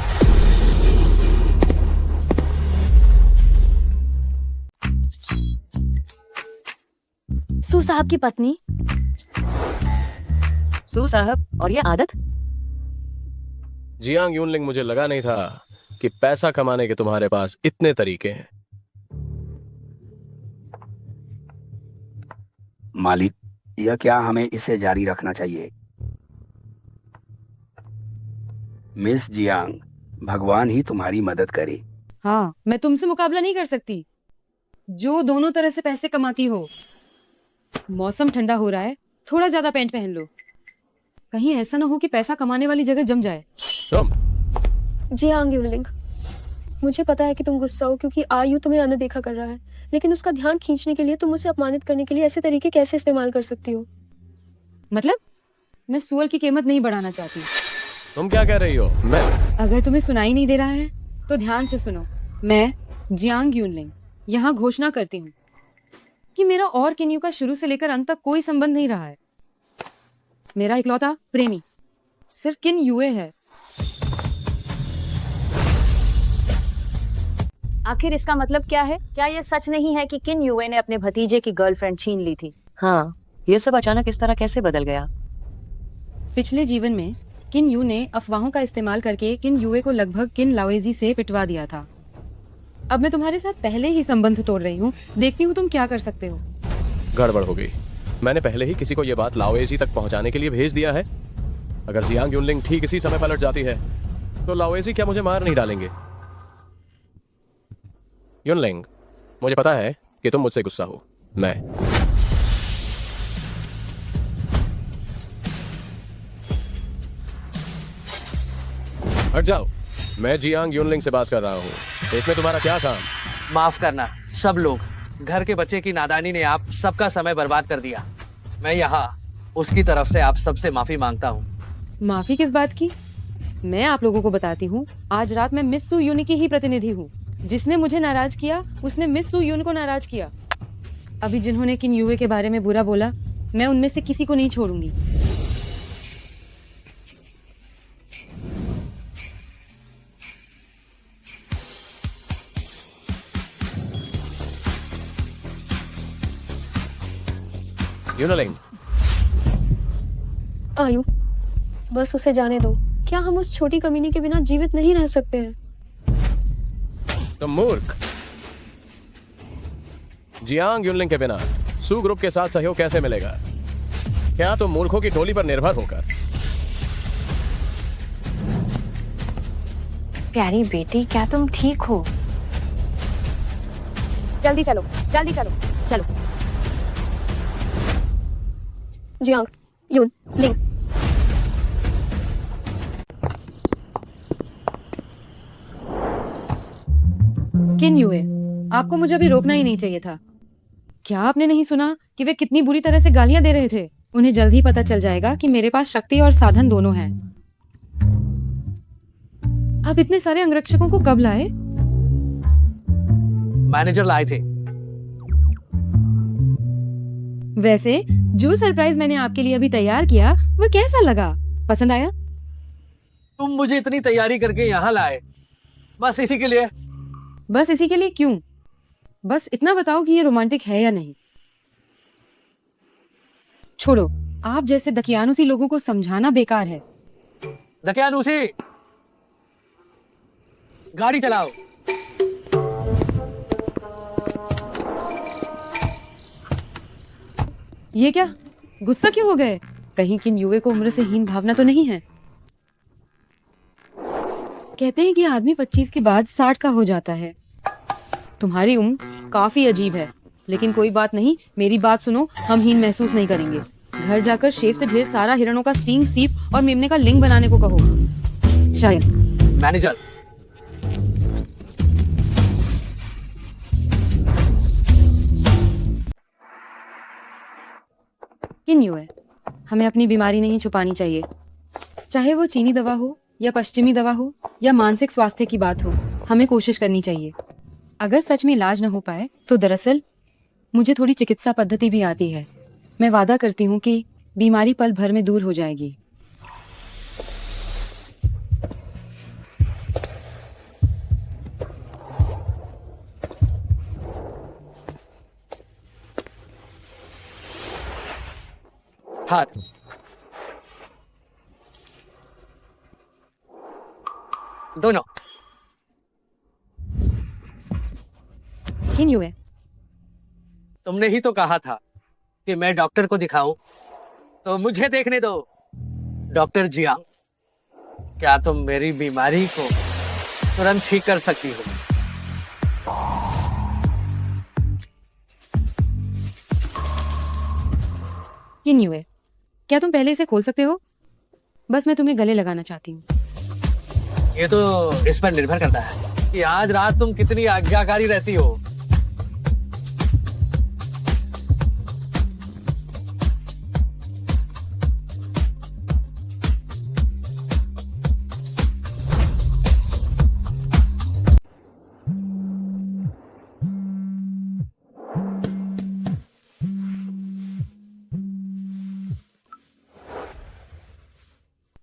सू साहब की पत्नी। सू साहब, और ये आदत? जियांग यूनलिंग, मुझे लगा नहीं था कि पैसा कमाने के तुम्हारे पास इतने तरीके हैं। मालिक, यह क्या हमें इसे जारी रखना चाहिए? मिस जियांग, भगवान ही तुम्हारी मदद करे। हाँ, मैं तुमसे मुकाबला नहीं कर सकती, जो दोनों तरह से पैसे कमाती हो। मौसम ठंडा हो रहा है, थोड़ा ज्यादा पैंट पहन लो, कहीं ऐसा ना हो कि पैसा कमाने वाली जगह जम जाए। तुम जियांग यूनलिंग, मुझे पता है कि तुम गुस्सा हो क्योंकि आयु तुम्हें अनदेखा कर रहा है, लेकिन उसका ध्यान खींचने के लिए तुम उसे अपमानित करने के लिए ऐसे तरीके कैसे इस्तेमाल कर सकती हो? मतलब मैं सुअर की कीमत नहीं बढ़ाना चाहती। तुम क्या कह रही हो? मैं अगर तुम्हें सुनाई नहीं दे रहा है तो ध्यान से सुनो। मैं जियांग यूनलिंग यहाँ घोषणा करती हूँ कि मेरा और किन्यू का शुरू से लेकर अंत तक कोई संबंध नहीं रहा है। मेरा इकलौता प्रेमी सिर्फ किन युए है। आखिर इसका मतलब क्या है? क्या ये सच नहीं है कि किन युए ने अपने भतीजे की गर्लफ्रेंड छीन ली थी? हाँ, ये सब अचानक इस तरह कैसे बदल गया? पिछले जीवन में किन यू ने अफवाहों का इस्तेमाल करके किन युए को लगभग किन लाओजी से पिटवा दिया था। अब मैं तुम्हारे साथ पहले ही संबंध तोड़ रही हूँ, देखती हूँ तुम क्या कर सकते हो। गड़बड़ हो गई। मैंने पहले ही किसी को यह बात लाओएजी तक पहुंचाने के लिए भेज दिया है। अगर जियांग यूनलिंग ठीक इसी समय पलट जाती है तो लाओएजी क्या मुझे मार नहीं डालेंगे? यूनलिंग, मुझे पता है कि तुम मुझसे गुस्सा हो। मैं हट जाओ, मैं जियांग यूनलिंग से बात कर रहा हूँ। इसमें तुम्हारा क्या काम? माफ करना सब लोग, घर के बच्चे की नादानी ने आप सबका समय बर्बाद कर दिया। मैं यहाँ उसकी तरफ से आप सबसे माफी मांगता हूँ। माफी किस बात की? मैं आप लोगों को बताती हूँ, आज रात मैं मिस सू यून की ही प्रतिनिधि हूँ। जिसने मुझे नाराज किया उसने मिस सू यून को नाराज किया। अभी जिन्होंने किन युए के बारे में बुरा बोला, मैं उनमें से किसी को नहीं छोड़ूंगी। यूनलिंग, आयु, बस उसे जाने दो। क्या हम उस छोटी कमीनी के बिना जीवित नहीं रह सकते हैं? तुम मूर्ख। जियांग यूनलिंग के बिना सू ग्रुप के साथ सहयोग कैसे मिलेगा? क्या तुम मूर्खों की टोली पर निर्भर होकर? प्यारी बेटी, क्या तुम ठीक हो? जल्दी चलो, जल्दी चलो। चलो। जियांग यूनलिंग, किन युए, आपको मुझे अभी रोकना ही नहीं चाहिए था। क्या आपने नहीं सुना कि वे कितनी बुरी तरह से गालियां दे रहे थे? उन्हें जल्द ही पता चल जाएगा कि मेरे पास शक्ति और साधन दोनों हैं। आप इतने सारे अंगरक्षकों को कब लाए? मैनेजर लाए थे। वैसे जो सरप्राइज मैंने आपके लिए अभी तैयार किया वो कैसा लगा? पसंद आया? तुम मुझे इतनी तैयारी करके यहाँ लाए बस इसी के लिए? बस इसी के लिए क्यों? बस इतना बताओ कि ये रोमांटिक है या नहीं। छोड़ो, आप जैसे दकियानुसी लोगों को समझाना बेकार है। दकियानुसी, गाड़ी चलाओ। ये क्या, गुस्सा क्यों हो गए? कहीं किन युवे को उम्र से हीन भावना तो नहीं है? कहते हैं कि आदमी 25 के बाद 60 का हो जाता है। तुम्हारी उम्र काफी अजीब है, लेकिन कोई बात नहीं, मेरी बात सुनो, हम हीन महसूस नहीं करेंगे। घर जाकर शेफ से ढेर सारा हिरणों का सींग, सीप और मेमने का लिंग बनाने को कहो। शायद मैनेजर, किन युवे, हमें अपनी बीमारी नहीं छुपानी चाहिए। चाहे वो चीनी दवा हो या पश्चिमी दवा हो या मानसिक स्वास्थ्य की बात हो, हमें कोशिश करनी चाहिए। अगर सच में इलाज न हो पाए तो दरअसल मुझे थोड़ी चिकित्सा पद्धति भी आती है। मैं वादा करती हूँ कि बीमारी पल भर में दूर हो जाएगी। हाथ। दोनों। किन युवे, तुमने ही तो कहा था कि मैं डॉक्टर को दिखाऊं, तो मुझे देखने दो। डॉक्टर जियांग, क्या तुम मेरी बीमारी को तुरंत ठीक कर सकती हो? किन युवे, क्या तुम पहले इसे खोल सकते हो? बस मैं तुम्हें गले लगाना चाहती हूँ। ये तो इस पर निर्भर करता है कि आज रात तुम कितनी आज्ञाकारी रहती हो।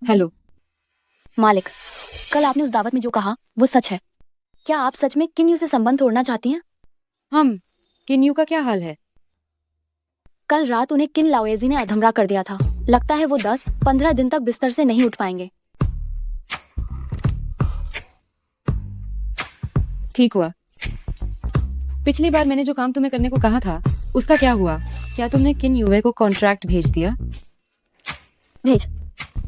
हेलो मालिक, कल आपने उस दावत में जो कहा वो सच है। क्या आप सच में किन यू से संबंध तोड़ना चाहती हैं? हम, किन यू का क्या हाल है? कल रात उन्हें किन लाओएजी ने अधमरा कर दिया था। लगता है वो 10-15 दिन तक बिस्तर से नहीं उठ पाएंगे। ठीक हुआ। पिछली बार मैंने जो काम तुम्हें करने को कहा था उसका क्या हुआ? क्या तुमने किन युवे को कॉन्ट्रैक्ट भेज दिया?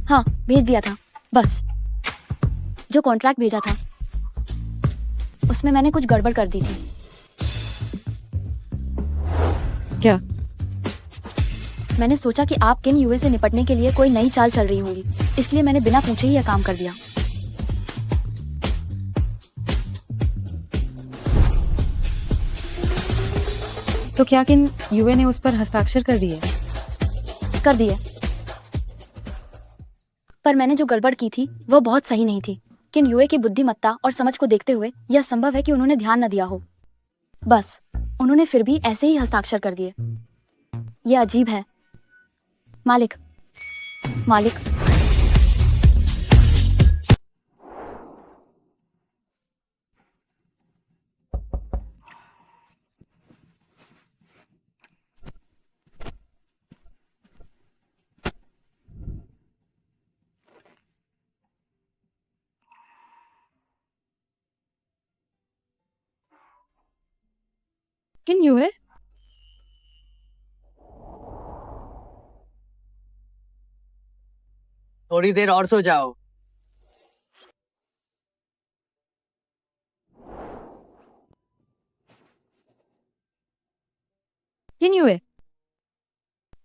हाँ, भेज दिया था। बस जो कॉन्ट्रैक्ट भेजा था उसमें मैंने कुछ गड़बड़ कर दी थी। क्या? मैंने सोचा कि आप किन युवे से निपटने के लिए कोई नई चाल चल रही होंगी, इसलिए मैंने बिना पूछे ही यह काम कर दिया। तो क्या किन युवे ने उस पर हस्ताक्षर कर दिए? कर दिए, पर मैंने जो गड़बड़ की थी वो बहुत सही नहीं थी। किन युवे की बुद्धिमत्ता और समझ को देखते हुए यह संभव है कि उन्होंने ध्यान न दिया हो। बस उन्होंने फिर भी ऐसे ही हस्ताक्षर कर दिए। यह अजीब है। मालिक, किन युवे? थोड़ी देर और सो जाओ। किन युवे,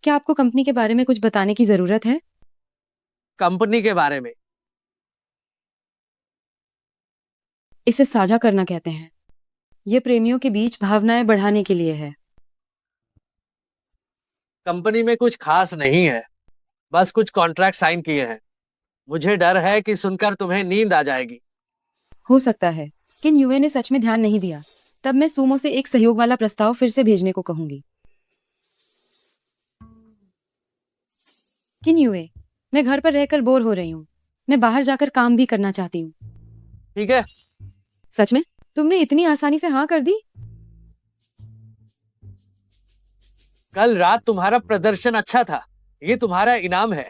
क्या आपको कंपनी के बारे में कुछ बताने की जरूरत है? कंपनी के बारे में? इसे साझा करना कहते हैं। ये प्रेमियों के बीच भावनाएं बढ़ाने के लिए है। कंपनी में कुछ खास नहीं है, बस कुछ कॉन्ट्रैक्ट साइन किए हैं। मुझे डर है कि सुनकर तुम्हें नींद आ जाएगी। हो सकता है किन युवे ने सच में ध्यान नहीं दिया। तब मैं सुमो से एक सहयोग वाला प्रस्ताव फिर से भेजने को कहूंगी। किन युवे, मैं घर पर रहकर बोर हो रही हूँ। मैं बाहर जाकर काम भी करना चाहती हूँ। ठीक है? सच में तुमने इतनी आसानी से हाँ कर दी? कल रात तुम्हारा प्रदर्शन अच्छा था, ये तुम्हारा इनाम है।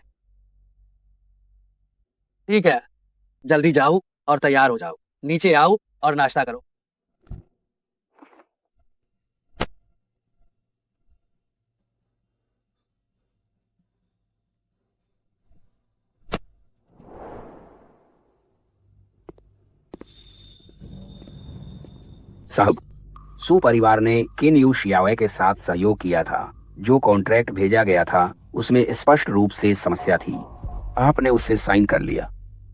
ठीक है, जल्दी जाओ और तैयार हो जाओ। नीचे आओ और नाश्ता करो। साहब, सू परिवार ने किन यू शियावे के साथ सहयोग किया था। जो कॉन्ट्रैक्ट भेजा गया था उसमें स्पष्ट रूप से समस्या थी। आपने उससे साइन कर लिया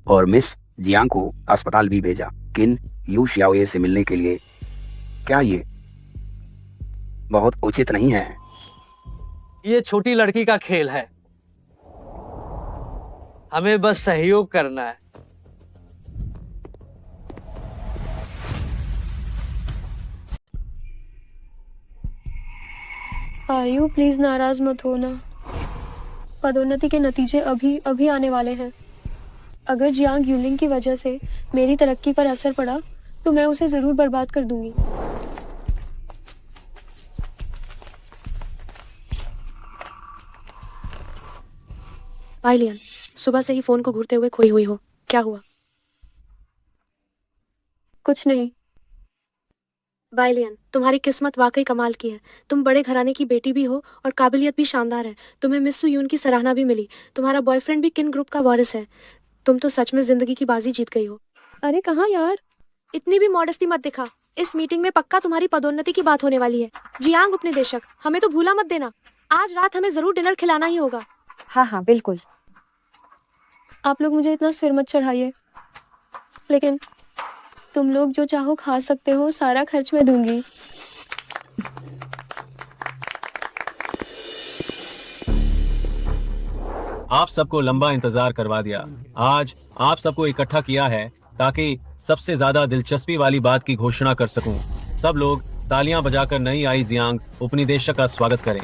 और मिस जियांग को अस्पताल भी भेजा किन यू शियावे से मिलने के लिए। क्या ये बहुत उचित नहीं है? ये छोटी लड़की का खेल है, हमें बस सहयोग करना है। आयु प्लीज नाराज मत होना। पदोन्नति के नतीजे अभी अभी आने वाले हैं। अगर जियांग यूलिंग की वजह से मेरी तरक्की पर असर पड़ा तो मैं उसे जरूर बर्बाद कर दूंगी। बाइलियन, सुबह से ही फोन को घूरते हुए खोई हुई हो, क्या हुआ? कुछ नहीं। बाइलियन, तुम्हारी किस्मत वाकई कमाल की है। तुम बड़े घराने की बेटी भी हो और काबिलियत भी शानदार है। तुम्हें मिस सुयून की सराहना भी मिली। तुम्हारा बॉयफ्रेंड भी किन ग्रुप का वारिस है। तुम तो सच में जिंदगी की बाजी जीत गई हो। अरे कहाँ यार, इतनी भी मॉडेस्टी मत दिखा। इस मीटिंग में पक्का तुम्हारी पदोन्नति की बात होने वाली है। जियांग उपनिदेशक, हमें तो भूला मत देना। आज रात हमें जरूर डिनर खिलाना ही होगा। हाँ हाँ बिल्कुल। आप लोग मुझे इतना सिर मत चढ़ाइए, लेकिन तुम लोग जो चाहो खा सकते हो, सारा खर्च मैं दूंगी। आप सबको लंबा इंतजार करवा दिया। आज आप सबको इकट्ठा किया है ताकि सबसे ज्यादा दिलचस्पी वाली बात की घोषणा कर सकूं। सब लोग तालियां बजाकर नई आई जियांग उपनिदेशक का स्वागत करें।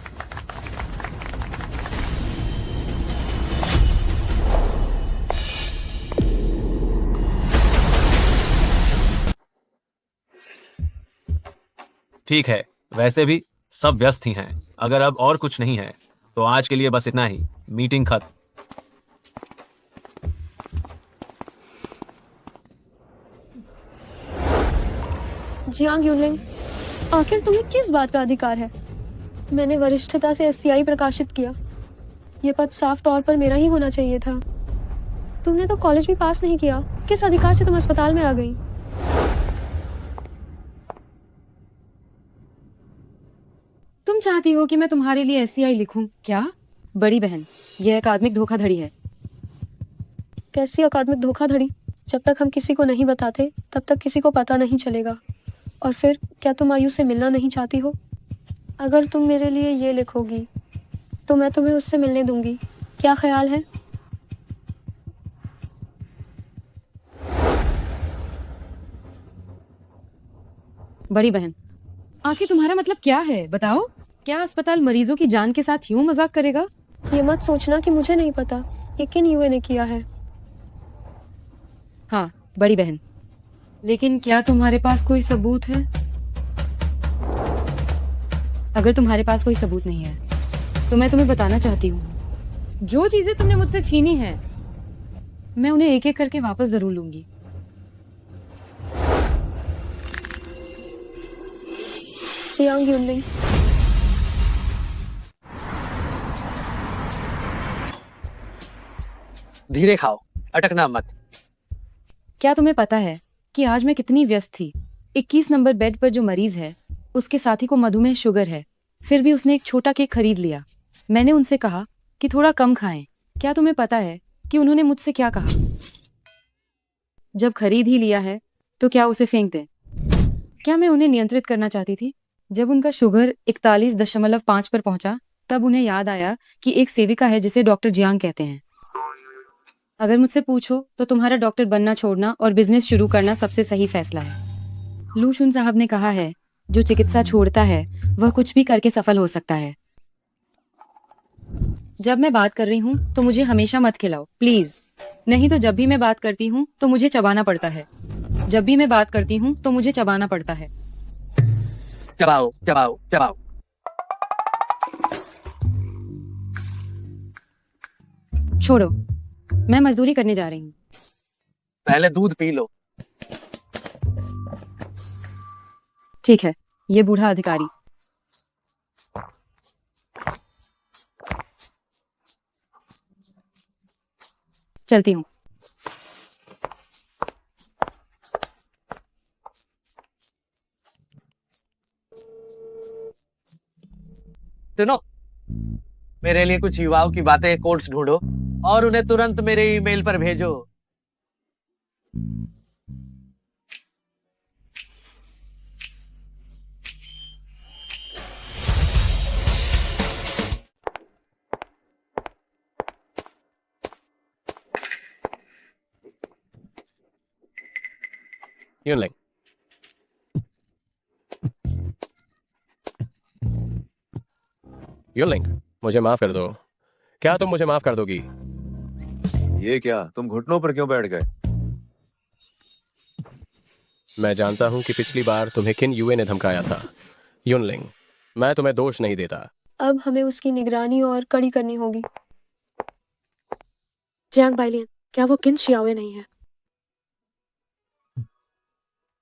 ठीक है, वैसे भी सब व्यस्त ही हैं। अगर अब और कुछ नहीं है तो आज के लिए बस इतना ही। मीटिंग खत्म। जियांग यूलिंग, आखिर तुम्हें किस बात का अधिकार है? मैंने वरिष्ठता से एससीआई प्रकाशित किया। ये पद साफ तौर पर मेरा ही होना चाहिए था। तुमने तो कॉलेज भी पास नहीं किया, किस अधिकार से तुम अस्पताल में आ गई? तुम चाहती हो कि मैं तुम्हारे लिए एससीआई लिखूं क्या? बड़ी बहन, यह अकादमिक धोखाधड़ी है। कैसी अकादमिक धोखाधड़ी? जब तक हम किसी को नहीं बताते तब तक किसी को पता नहीं चलेगा। और फिर क्या तुम आयु से मिलना नहीं चाहती हो? अगर तुम मेरे लिए ये लिखोगी तो मैं तुम्हें उससे मिलने दूंगी। क्या ख्याल है? बड़ी बहन, आखिर तुम्हारा मतलब क्या है, बताओ। क्या अस्पताल मरीजों की जान के साथ यूं मजाक करेगा? ये मत सोचना कि मुझे नहीं पता ये किन यूए ने किया है। हाँ बड़ी बहन, लेकिन क्या तुम्हारे पास कोई सबूत है? अगर तुम्हारे पास कोई सबूत नहीं है तो मैं तुम्हें बताना चाहती हूँ, जो चीजें तुमने मुझसे छीनी हैं मैं उन्हें एक एक करके वापस जरूर लूंगी। जियांग यूलिंग, धीरे खाओ, अटकना मत। क्या तुम्हें पता है कि आज मैं कितनी व्यस्त थी? 21 नंबर बेड पर जो मरीज है उसके साथी को मधुमेह शुगर है, फिर भी उसने एक छोटा केक खरीद लिया। मैंने उनसे कहा कि थोड़ा कम खाएं। क्या तुम्हें पता है कि उन्होंने मुझसे क्या कहा? जब खरीद ही लिया है तो क्या उसे फेंक दें? क्या मैं उन्हें नियंत्रित करना चाहती थी? जब उनका शुगर 41.5 पर पहुंचा तब उन्हें याद आया कि एक सेविका है जिसे डॉक्टर जियांग कहते हैं। अगर मुझसे पूछो तो तुम्हारा डॉक्टर बनना छोड़ना और बिजनेस शुरू करना सबसे सही फैसला है। लू शुन साहब ने कहा है, जो चिकित्सा छोड़ता है वह कुछ भी करके सफल हो सकता है। जब मैं बात कर रही हूँ तो मुझे हमेशा मत खिलाओ प्लीज, नहीं तो जब भी मैं बात करती हूँ तो मुझे चबाना पड़ता है। जब भी मैं बात करती हूँ तो मुझे चबाना पड़ता है। चबाओ चबाओ चबाओ। छोड़ो, मैं मजदूरी करने जा रही हूँ। पहले दूध पी लो। ठीक है, ये बूढ़ा अधिकारी। चलती हूँ। सुनो, मेरे लिए कुछ युवाओं की बातें कोट्स ढूंढो और उन्हें तुरंत मेरे ईमेल पर भेजो। यूनलिंग, यूनलिंग, मुझे माफ कर दो। क्या तुम मुझे माफ कर दोगी? ये क्या, तुम घुटनों पर क्यों बैठ गए? मैं जानता हूं कि पिछली बार तुम्हें किन यूए ने धमकाया था। यूनलिंग, मैं तुम्हें दोष नहीं देता। अब हमें उसकी निगरानी और कड़ी करनी होगी। जियांग बाइलियन, क्या वो किन शियावे नहीं है?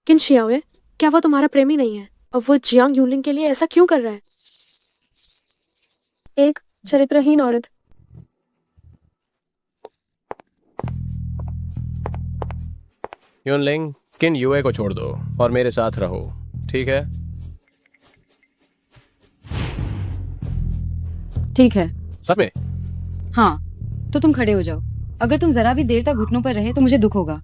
किन शियावे, क्या वो तुम्हारा प्रेमी नहीं है? और वो जियांग यूनलिंग के लिए ऐसा क्यों कर रहा है? एक चरित्रहीन औरत। यूनलिंग, किन यूए को छोड़ दो और मेरे साथ रहो, ठीक है? ठीक है। सच में? हाँ, तो तुम खड़े हो जाओ। अगर तुम जरा भी देर तक घुटनों पर रहे तो मुझे दुख होगा।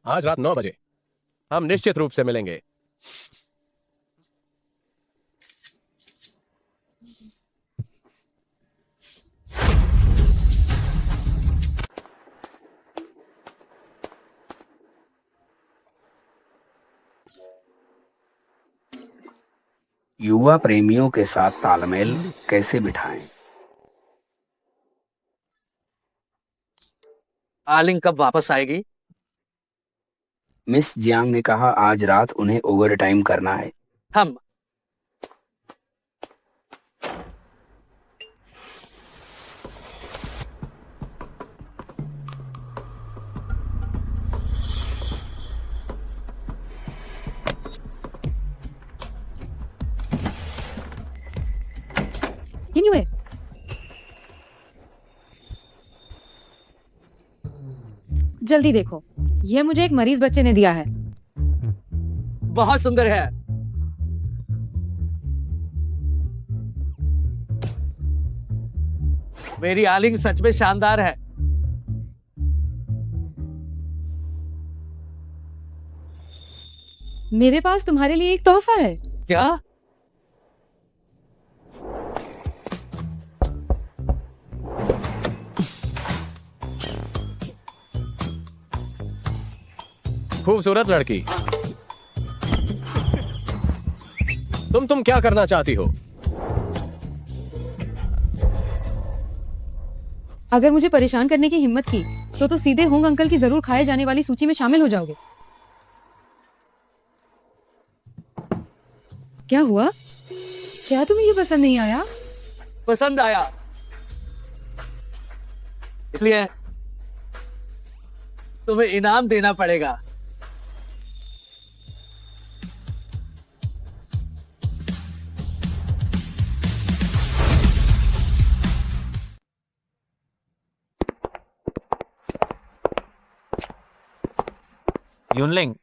आज रात 9 बजे हम निश्चित रूप से मिलेंगे। युवा प्रेमियों के साथ तालमेल कैसे बिठाएं? आलिंग कब वापस आएगी? मिस जियांग ने कहा आज रात उन्हें ओवर टाइम करना है। हम किन यूए? जल्दी देखो, यह मुझे एक मरीज बच्चे ने दिया है। बहुत सुंदर है। मेरी आलिंग सच में शानदार है। मेरे पास तुम्हारे लिए एक तोहफा है। क्या? खूबसूरत लड़की, तुम क्या करना चाहती हो? अगर मुझे परेशान करने की हिम्मत की तो सीधे होंग अंकल की जरूर खाए जाने वाली सूची में शामिल हो जाओगे। क्या हुआ? क्या तुम्हें ये पसंद नहीं आया? पसंद आया, इसलिए तुम्हें इनाम देना पड़ेगा। यूनलिंग,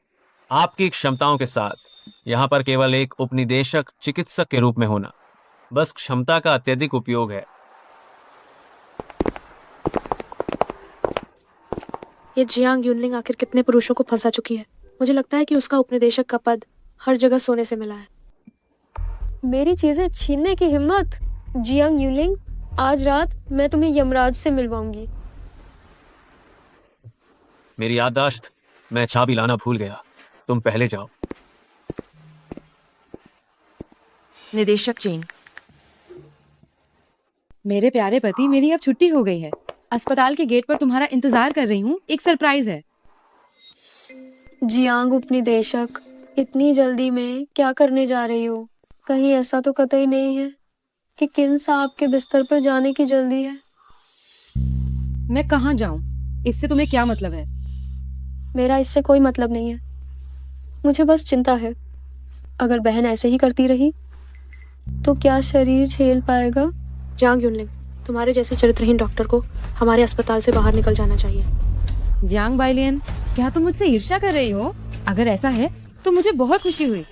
आपकी क्षमताओं के साथ यहाँ पर केवल एक उपनिदेशक चिकित्सक के रूप में होना बस क्षमता का अत्यधिक उपयोग है। ये जियांग यूनलिंग आखिर कितने पुरुषों को फंसा चुकी है? मुझे लगता है कि उसका उपनिदेशक का पद हर जगह सोने से मिला है। मेरी चीजें छीनने की हिम्मत? जियांग यूलिंग, आज रात मैं तुम्हें यमराज से मिलवाऊंगी। मेरी याददाश्त, मैं चाबी लाना भूल गया। तुम पहले जाओ। निदेशक चेन, मेरे प्यारे पति, मेरी अब छुट्टी हो गई है। अस्पताल के गेट पर तुम्हारा इंतजार कर रही हूँ। एक सरप्राइज है। जियांग उपनिदेशक, इतनी जल्दी में क्या करने जा रही हो? कहीं ऐसा तो कतई नहीं है कि किन साहब के बिस्तर पर जाने की जल्दी है? मैं कहाँ जाऊं? इससे तुम्हें क्या मतलब है? मेरा इससे कोई मतलब नहीं है। मुझे बस चिंता है, अगर बहन ऐसे ही करती रही तो क्या शरीर झेल पाएगा? जियांग यूनलिंग, तुम्हारे जैसे चरित्रहीन डॉक्टर को हमारे अस्पताल से बाहर निकल जाना चाहिए। जियांग बाइलियन, क्या तुम मुझसे ईर्ष्या कर रही हो? अगर ऐसा है तो मुझे बहुत खुशी हुई।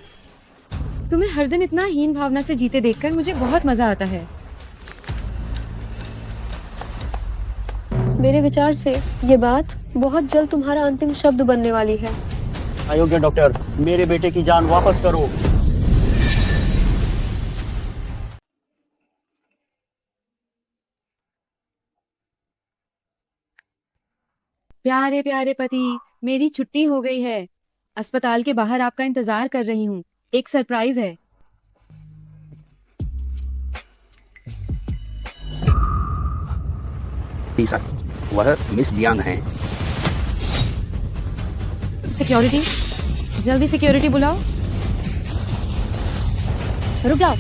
तुम्हें हर दिन इतना हीन भावना से जीते देखकर मुझे बहुत मजा आता है। मेरे विचार से ये बात बहुत जल्द तुम्हारा अंतिम शब्द बनने वाली है। अयोग्य डॉक्टर, मेरे बेटे की जान वापस करो। प्यारे प्यारे पति, मेरी छुट्टी हो गई है। अस्पताल के बाहर आपका इंतजार कर रही हूँ। एक सरप्राइज है। जी सर, वह मिस जियांग हैं। सिक्योरिटी, जल्दी सिक्योरिटी बुलाओ। रुक जाओ।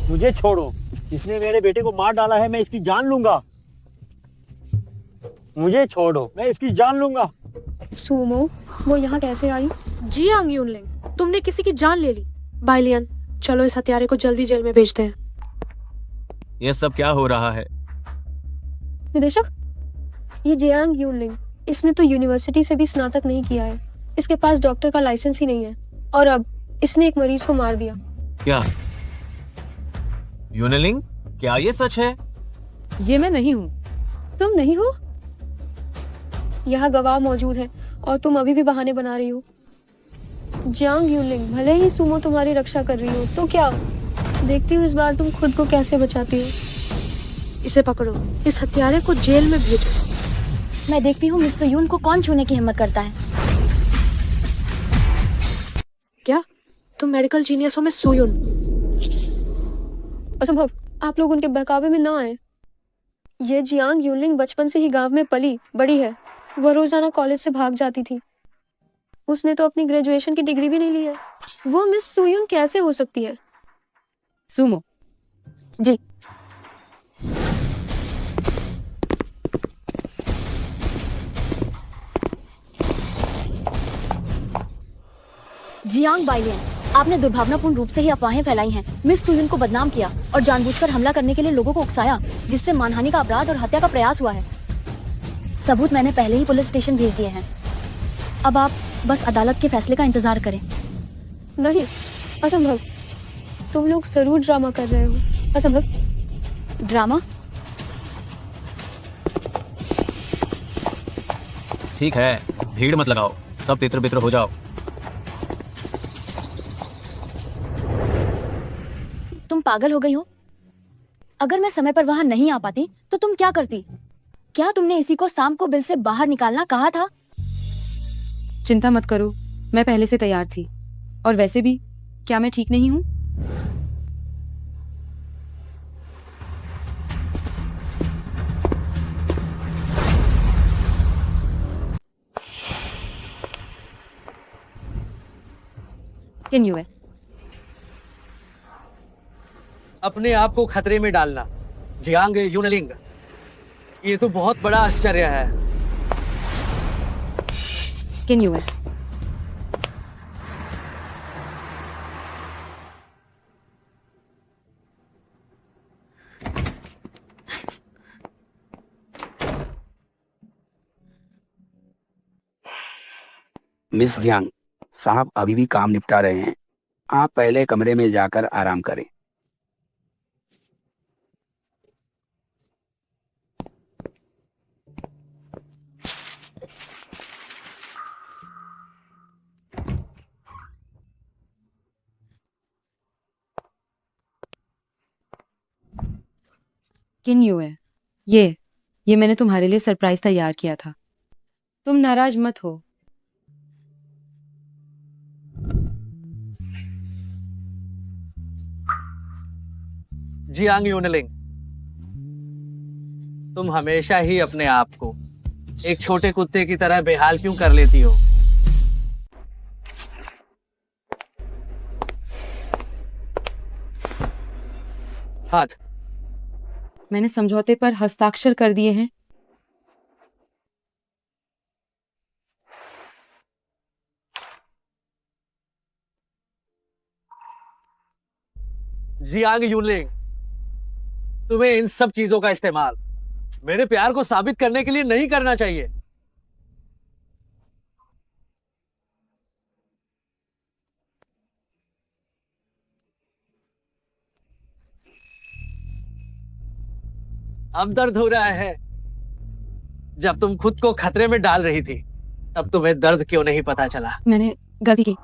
मुझे छोड़ो, इसने मेरे बेटे को मार डाला है, मैं इसकी जान लूंगा। मुझे छोड़ो, मैं इसकी जान लूंगा। सूमो, वो यहाँ कैसे आई? जियांग यूनलिंग, तुमने किसी की जान ले ली। बाइलियन, चलो इस हत्यारे को जल्दी जेल में भेजते हैं। यह सब क्या हो रहा है? निदेशक, ये जियांग यूनलिंग, इसने तो यूनिवर्सिटी से भी स्नातक नहीं किया है। इसके पास डॉक्टर का लाइसेंस ही नहीं है और अब इसने एक मरीज को मार दिया। क्या यूनलिंग, क्या ये सच है? ये मैं नहीं हूँ। तुम नहीं हो? यहाँ गवाह मौजूद है और तुम अभी भी बहाने बना रही हो। जियांग यूनलिंग, भले ही सुमो तुम्हारी रक्षा कर रही हो तो क्या, देखती हूँ इस बार तुम खुद को कैसे बचाती हो। इसे पकड़ो, इस हत्यारे को जेल में भेजो। मैं देखती हूँ मिस सुयून को कौन छूने की हिम्मत करता है। क्या तुम मेडिकल जीनियस हो मिस सुयून? असंभव, आप लोग उनके बहकावे में ना आए। ये जियांग यूनलिंग बचपन से ही गांव में पली बड़ी है। वह रोजाना कॉलेज से भाग जाती थी। उसने तो अपनी ग्रेजुएशन की डिग्री भी नहीं ली है। वो मिस सुयून कैसे हो सकती है? सुमो। जी। जियांग बाइलियन, आपने दुर्भावनापूर्ण रूप से ही अफवाहें फैलाई हैं, मिस सुयून को बदनाम किया और जानबूझकर हमला करने के लिए लोगों को उकसाया, जिससे मानहानि का अपराध और हत्या का प्रयास हुआ है। सबूत मैंने पहले ही पुलिस स्टेशन भेज दिए हैं। अब आप बस अदालत के फैसले का इंतजार करें। नहीं, असंभव। तुम लोग जरूर ड्रामा कर रहे हो। असंभव। ड्रामा? ठीक है, भीड़ मत लगाओ, सब तितर बितर हो जाओ। तुम पागल हो गई हो? अगर मैं समय पर वहां नहीं आ पाती तो तुम क्या करती? क्या तुमने इसी को शाम को बिल से बाहर निकालना कहा था? चिंता मत करो, मैं पहले से तैयार थी। और वैसे भी क्या मैं ठीक नहीं हूँ? कैन यू है? अपने आप को खतरे में डालना, जियांग यूनलिंग, ये तो बहुत बड़ा आश्चर्य है। कैन यू है? मिस जियांग साहब अभी भी काम निपटा रहे हैं। आप पहले कमरे में जाकर आराम करें। किन यू है? ये मैंने तुम्हारे लिए सरप्राइज तैयार किया था। तुम नाराज मत हो। जियांग यूनलिंग, तुम हमेशा ही अपने आप को एक छोटे कुत्ते की तरह बेहाल क्यों कर लेती हो? हाथ। मैंने समझौते पर हस्ताक्षर कर दिए हैं। जियांग यूनलिंग, तुम्हें इन सब चीजों का इस्तेमाल मेरे प्यार को साबित करने के लिए नहीं करना चाहिए। अब दर्द हो रहा है। जब तुम खुद को खतरे में डाल रही थी तब तुम्हें दर्द क्यों नहीं पता चला? मैंने गलती की।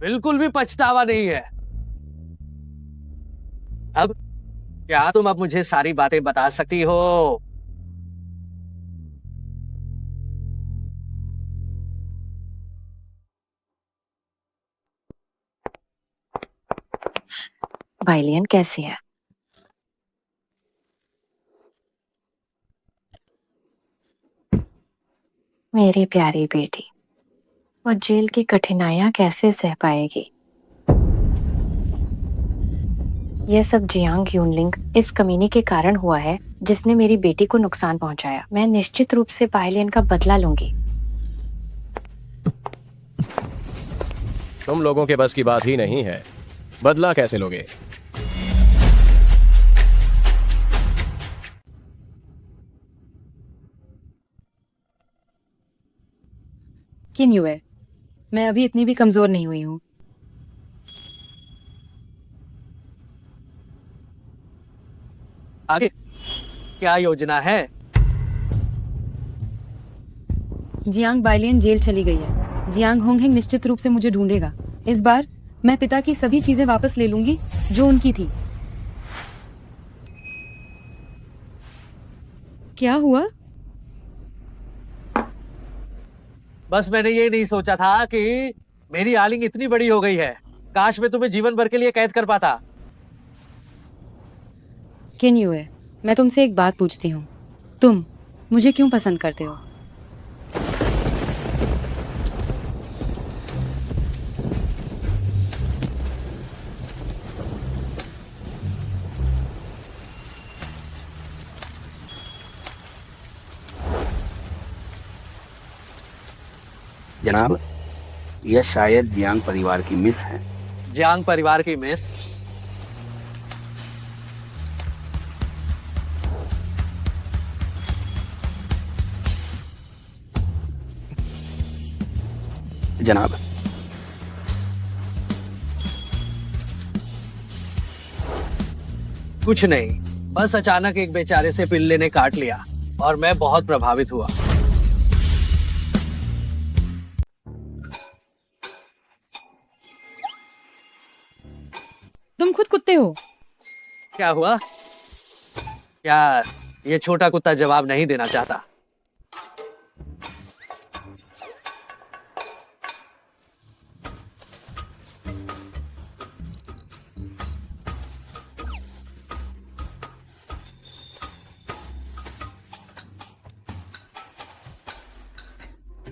बिल्कुल भी पछतावा नहीं है। अब क्या तुम अब मुझे सारी बातें बता सकती हो? बाइलियन कैसी है? मेरी प्यारी बेटी, वो जेल की कठिनाइयां कैसे सह पाएगी? यह सब जियांग यूनलिंग इस कमीने के कारण हुआ है जिसने मेरी बेटी को नुकसान पहुंचाया। मैं निश्चित रूप से बाइलियन का बदला लूंगी। तुम लोगों के बस की बात ही नहीं है। बदला कैसे लोगे? किन युए, मैं अभी इतनी भी कमजोर नहीं हुई हूँ। आगे क्या योजना है? जियांग बाइलियन जेल चली गई है। जियांग होंगहेंग निश्चित रूप से मुझे ढूंढेगा। इस बार मैं पिता की सभी चीजें वापस ले लूंगी जो उनकी थी। क्या हुआ? बस मैंने ये नहीं सोचा था कि मेरी आलिंग इतनी बड़ी हो गई है। काश मैं तुम्हें जीवन भर के लिए कैद कर पाता। किन युए, मैं तुमसे एक बात पूछती हूँ। तुम मुझे क्यों पसंद करते हो? जनाब, यह शायद जियांग परिवार की मिस है। जियांग परिवार की मिस? जनाब, कुछ नहीं, बस अचानक एक बेचारे से पिल्ले ने काट लिया और मैं बहुत प्रभावित हुआ। तुम खुद कुत्ते हो। क्या हुआ? क्या ये छोटा कुत्ता जवाब नहीं देना चाहता?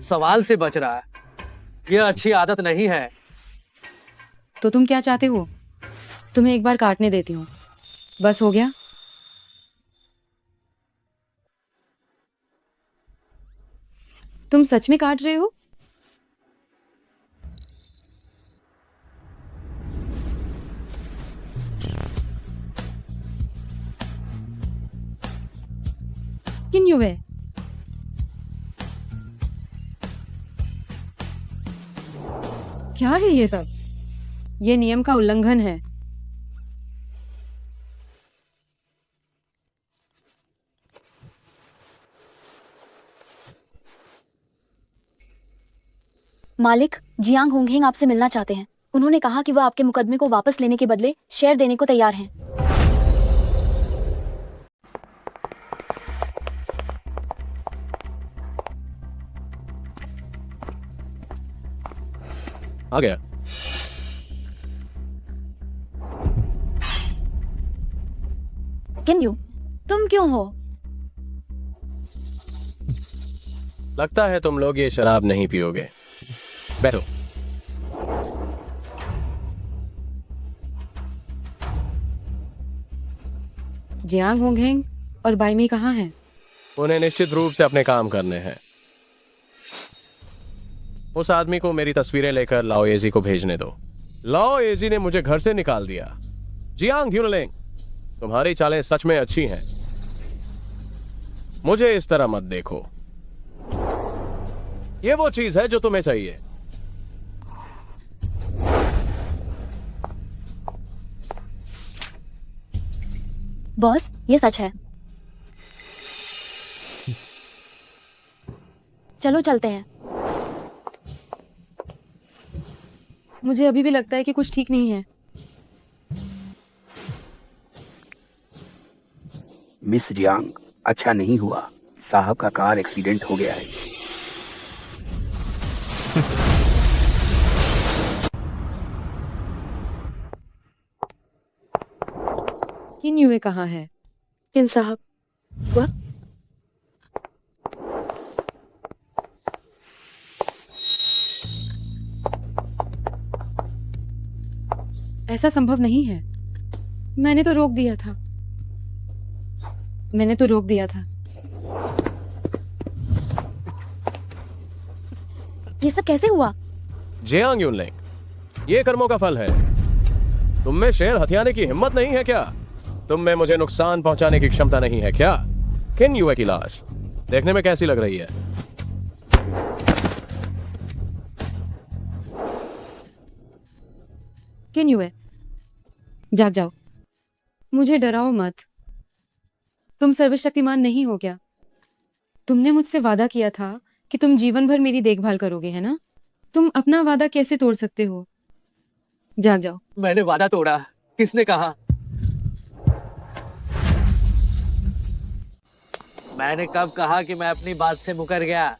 सवाल से बच रहा है। यह अच्छी आदत नहीं है। तो तुम क्या चाहते हो? तुम्हें एक बार काटने देती हूँ। बस हो गया? तुम सच में काट रहे हो? किन युवे, क्या है ये सब? ये नियम का उल्लंघन है। मालिक, जियांग होंगहेंग आपसे मिलना चाहते हैं। उन्होंने कहा कि वह आपके मुकदमे को वापस लेने के बदले शेयर देने को तैयार हैं। आ गया। किन यू, तुम क्यों हो? लगता है तुम लोग ये शराब नहीं पियोगे। बैठो। जियांग होंगहेंग और बाइमी कहाँ हैं? उन्हें निश्चित रूप से अपने काम करने हैं। उस आदमी को मेरी तस्वीरें लेकर लाओयेजी को भेजने दो। लॉ एजी ने मुझे घर से निकाल दिया। जियांग ह्यूनलिंग, तुम्हारी चालें सच में अच्छी हैं। मुझे इस तरह मत देखो। ये वो चीज है जो तुम्हें चाहिए। बॉस, ये सच है। चलो चलते हैं। मुझे अभी भी लगता है कि कुछ ठीक नहीं है। मिस जियांग, अच्छा नहीं हुआ। साहब का कार एक्सीडेंट हो गया है। किन युए कहाँ है? किन साहब? वह ऐसा संभव नहीं है। मैंने तो रोक दिया था। मैंने तो रोक दिया था। ये सब कैसे हुआ? जियांग ह्यूनलिंग, ये कर्मों का फल है। तुम में शेर हथियाने की हिम्मत नहीं है क्या? तुम में मुझे नुकसान पहुंचाने की क्षमता नहीं है क्या? किन युए की लाश देखने में कैसी लग रही है? किन युए, जाग जाओ। मुझे डराओ मत। तुम सर्वशक्तिमान नहीं हो क्या? तुमने मुझसे वादा किया था कि तुम जीवन भर मेरी देखभाल करोगे, है ना? तुम अपना वादा कैसे तोड़ सकते हो? जाग जाओ। मैंने वादा तोड़ा? किसने कहा? मैंने कब कहा कि मैं अपनी बात से मुकर गया?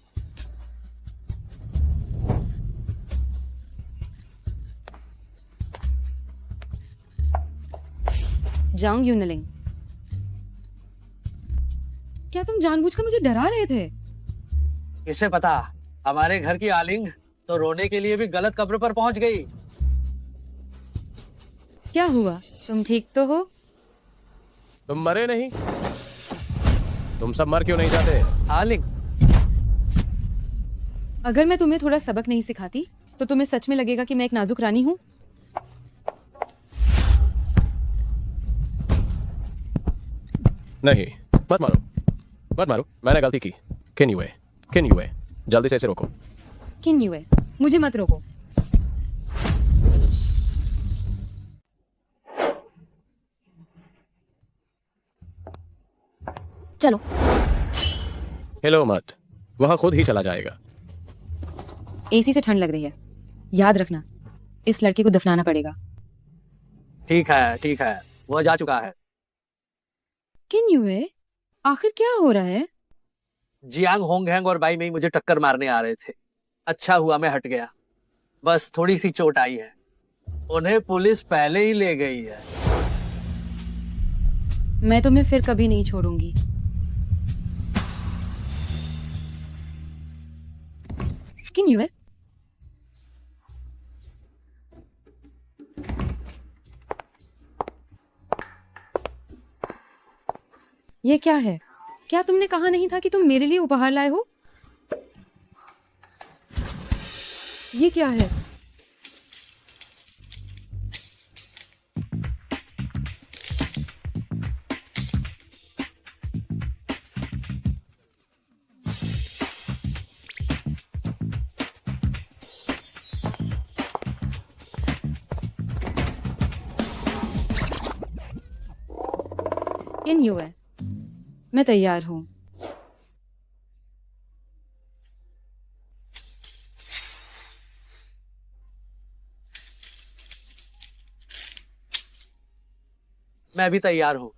जांग ह्यूनलिंग, क्या तुम जानबूझकर मुझे डरा रहे थे? किसे पता, हमारे घर की आलिंग तो रोने के लिए भी गलत कब्र पर पहुंच गई। क्या हुआ? तुम ठीक तो हो? तुम मरे नहीं? तुम सब मर क्यों नहीं जाते? आलिंग, अगर मैं तुम्हें थोड़ा सबक नहीं सिखाती तो तुम्हें सच में लगेगा कि मैं एक नाजुक रानी हूं। नहीं, मत मारो, मत मारो। मैंने गलती की। किन युए, जल्दी से इसे रोको। किन युए, मुझे मत रोको। चलो। हिलो मत, वह खुद ही चला जाएगा। एसी से ठंड लग रही है। याद रखना, इस लड़के को दफनाना पड़ेगा। ठीक है, वो जा चुका है। किन युए, आखिर क्या हो रहा है? जियांग होंगहैंग और बाई में मुझे टक्कर मारने आ रहे थे। अच्छा हुआ मैं हट गया। बस थोड़ी सी चोट आई है। उन्हें पुलिस पहले ही ले गई है। मैं तुम्हें फिर कभी नहीं छोड़ूंगी। किन युए, ये क्या है? क्या तुमने कहा नहीं था कि तुम मेरे लिए उपहार लाए हो? ये क्या है? किन युए, मैं तैयार हूं। मैं भी तैयार हूं।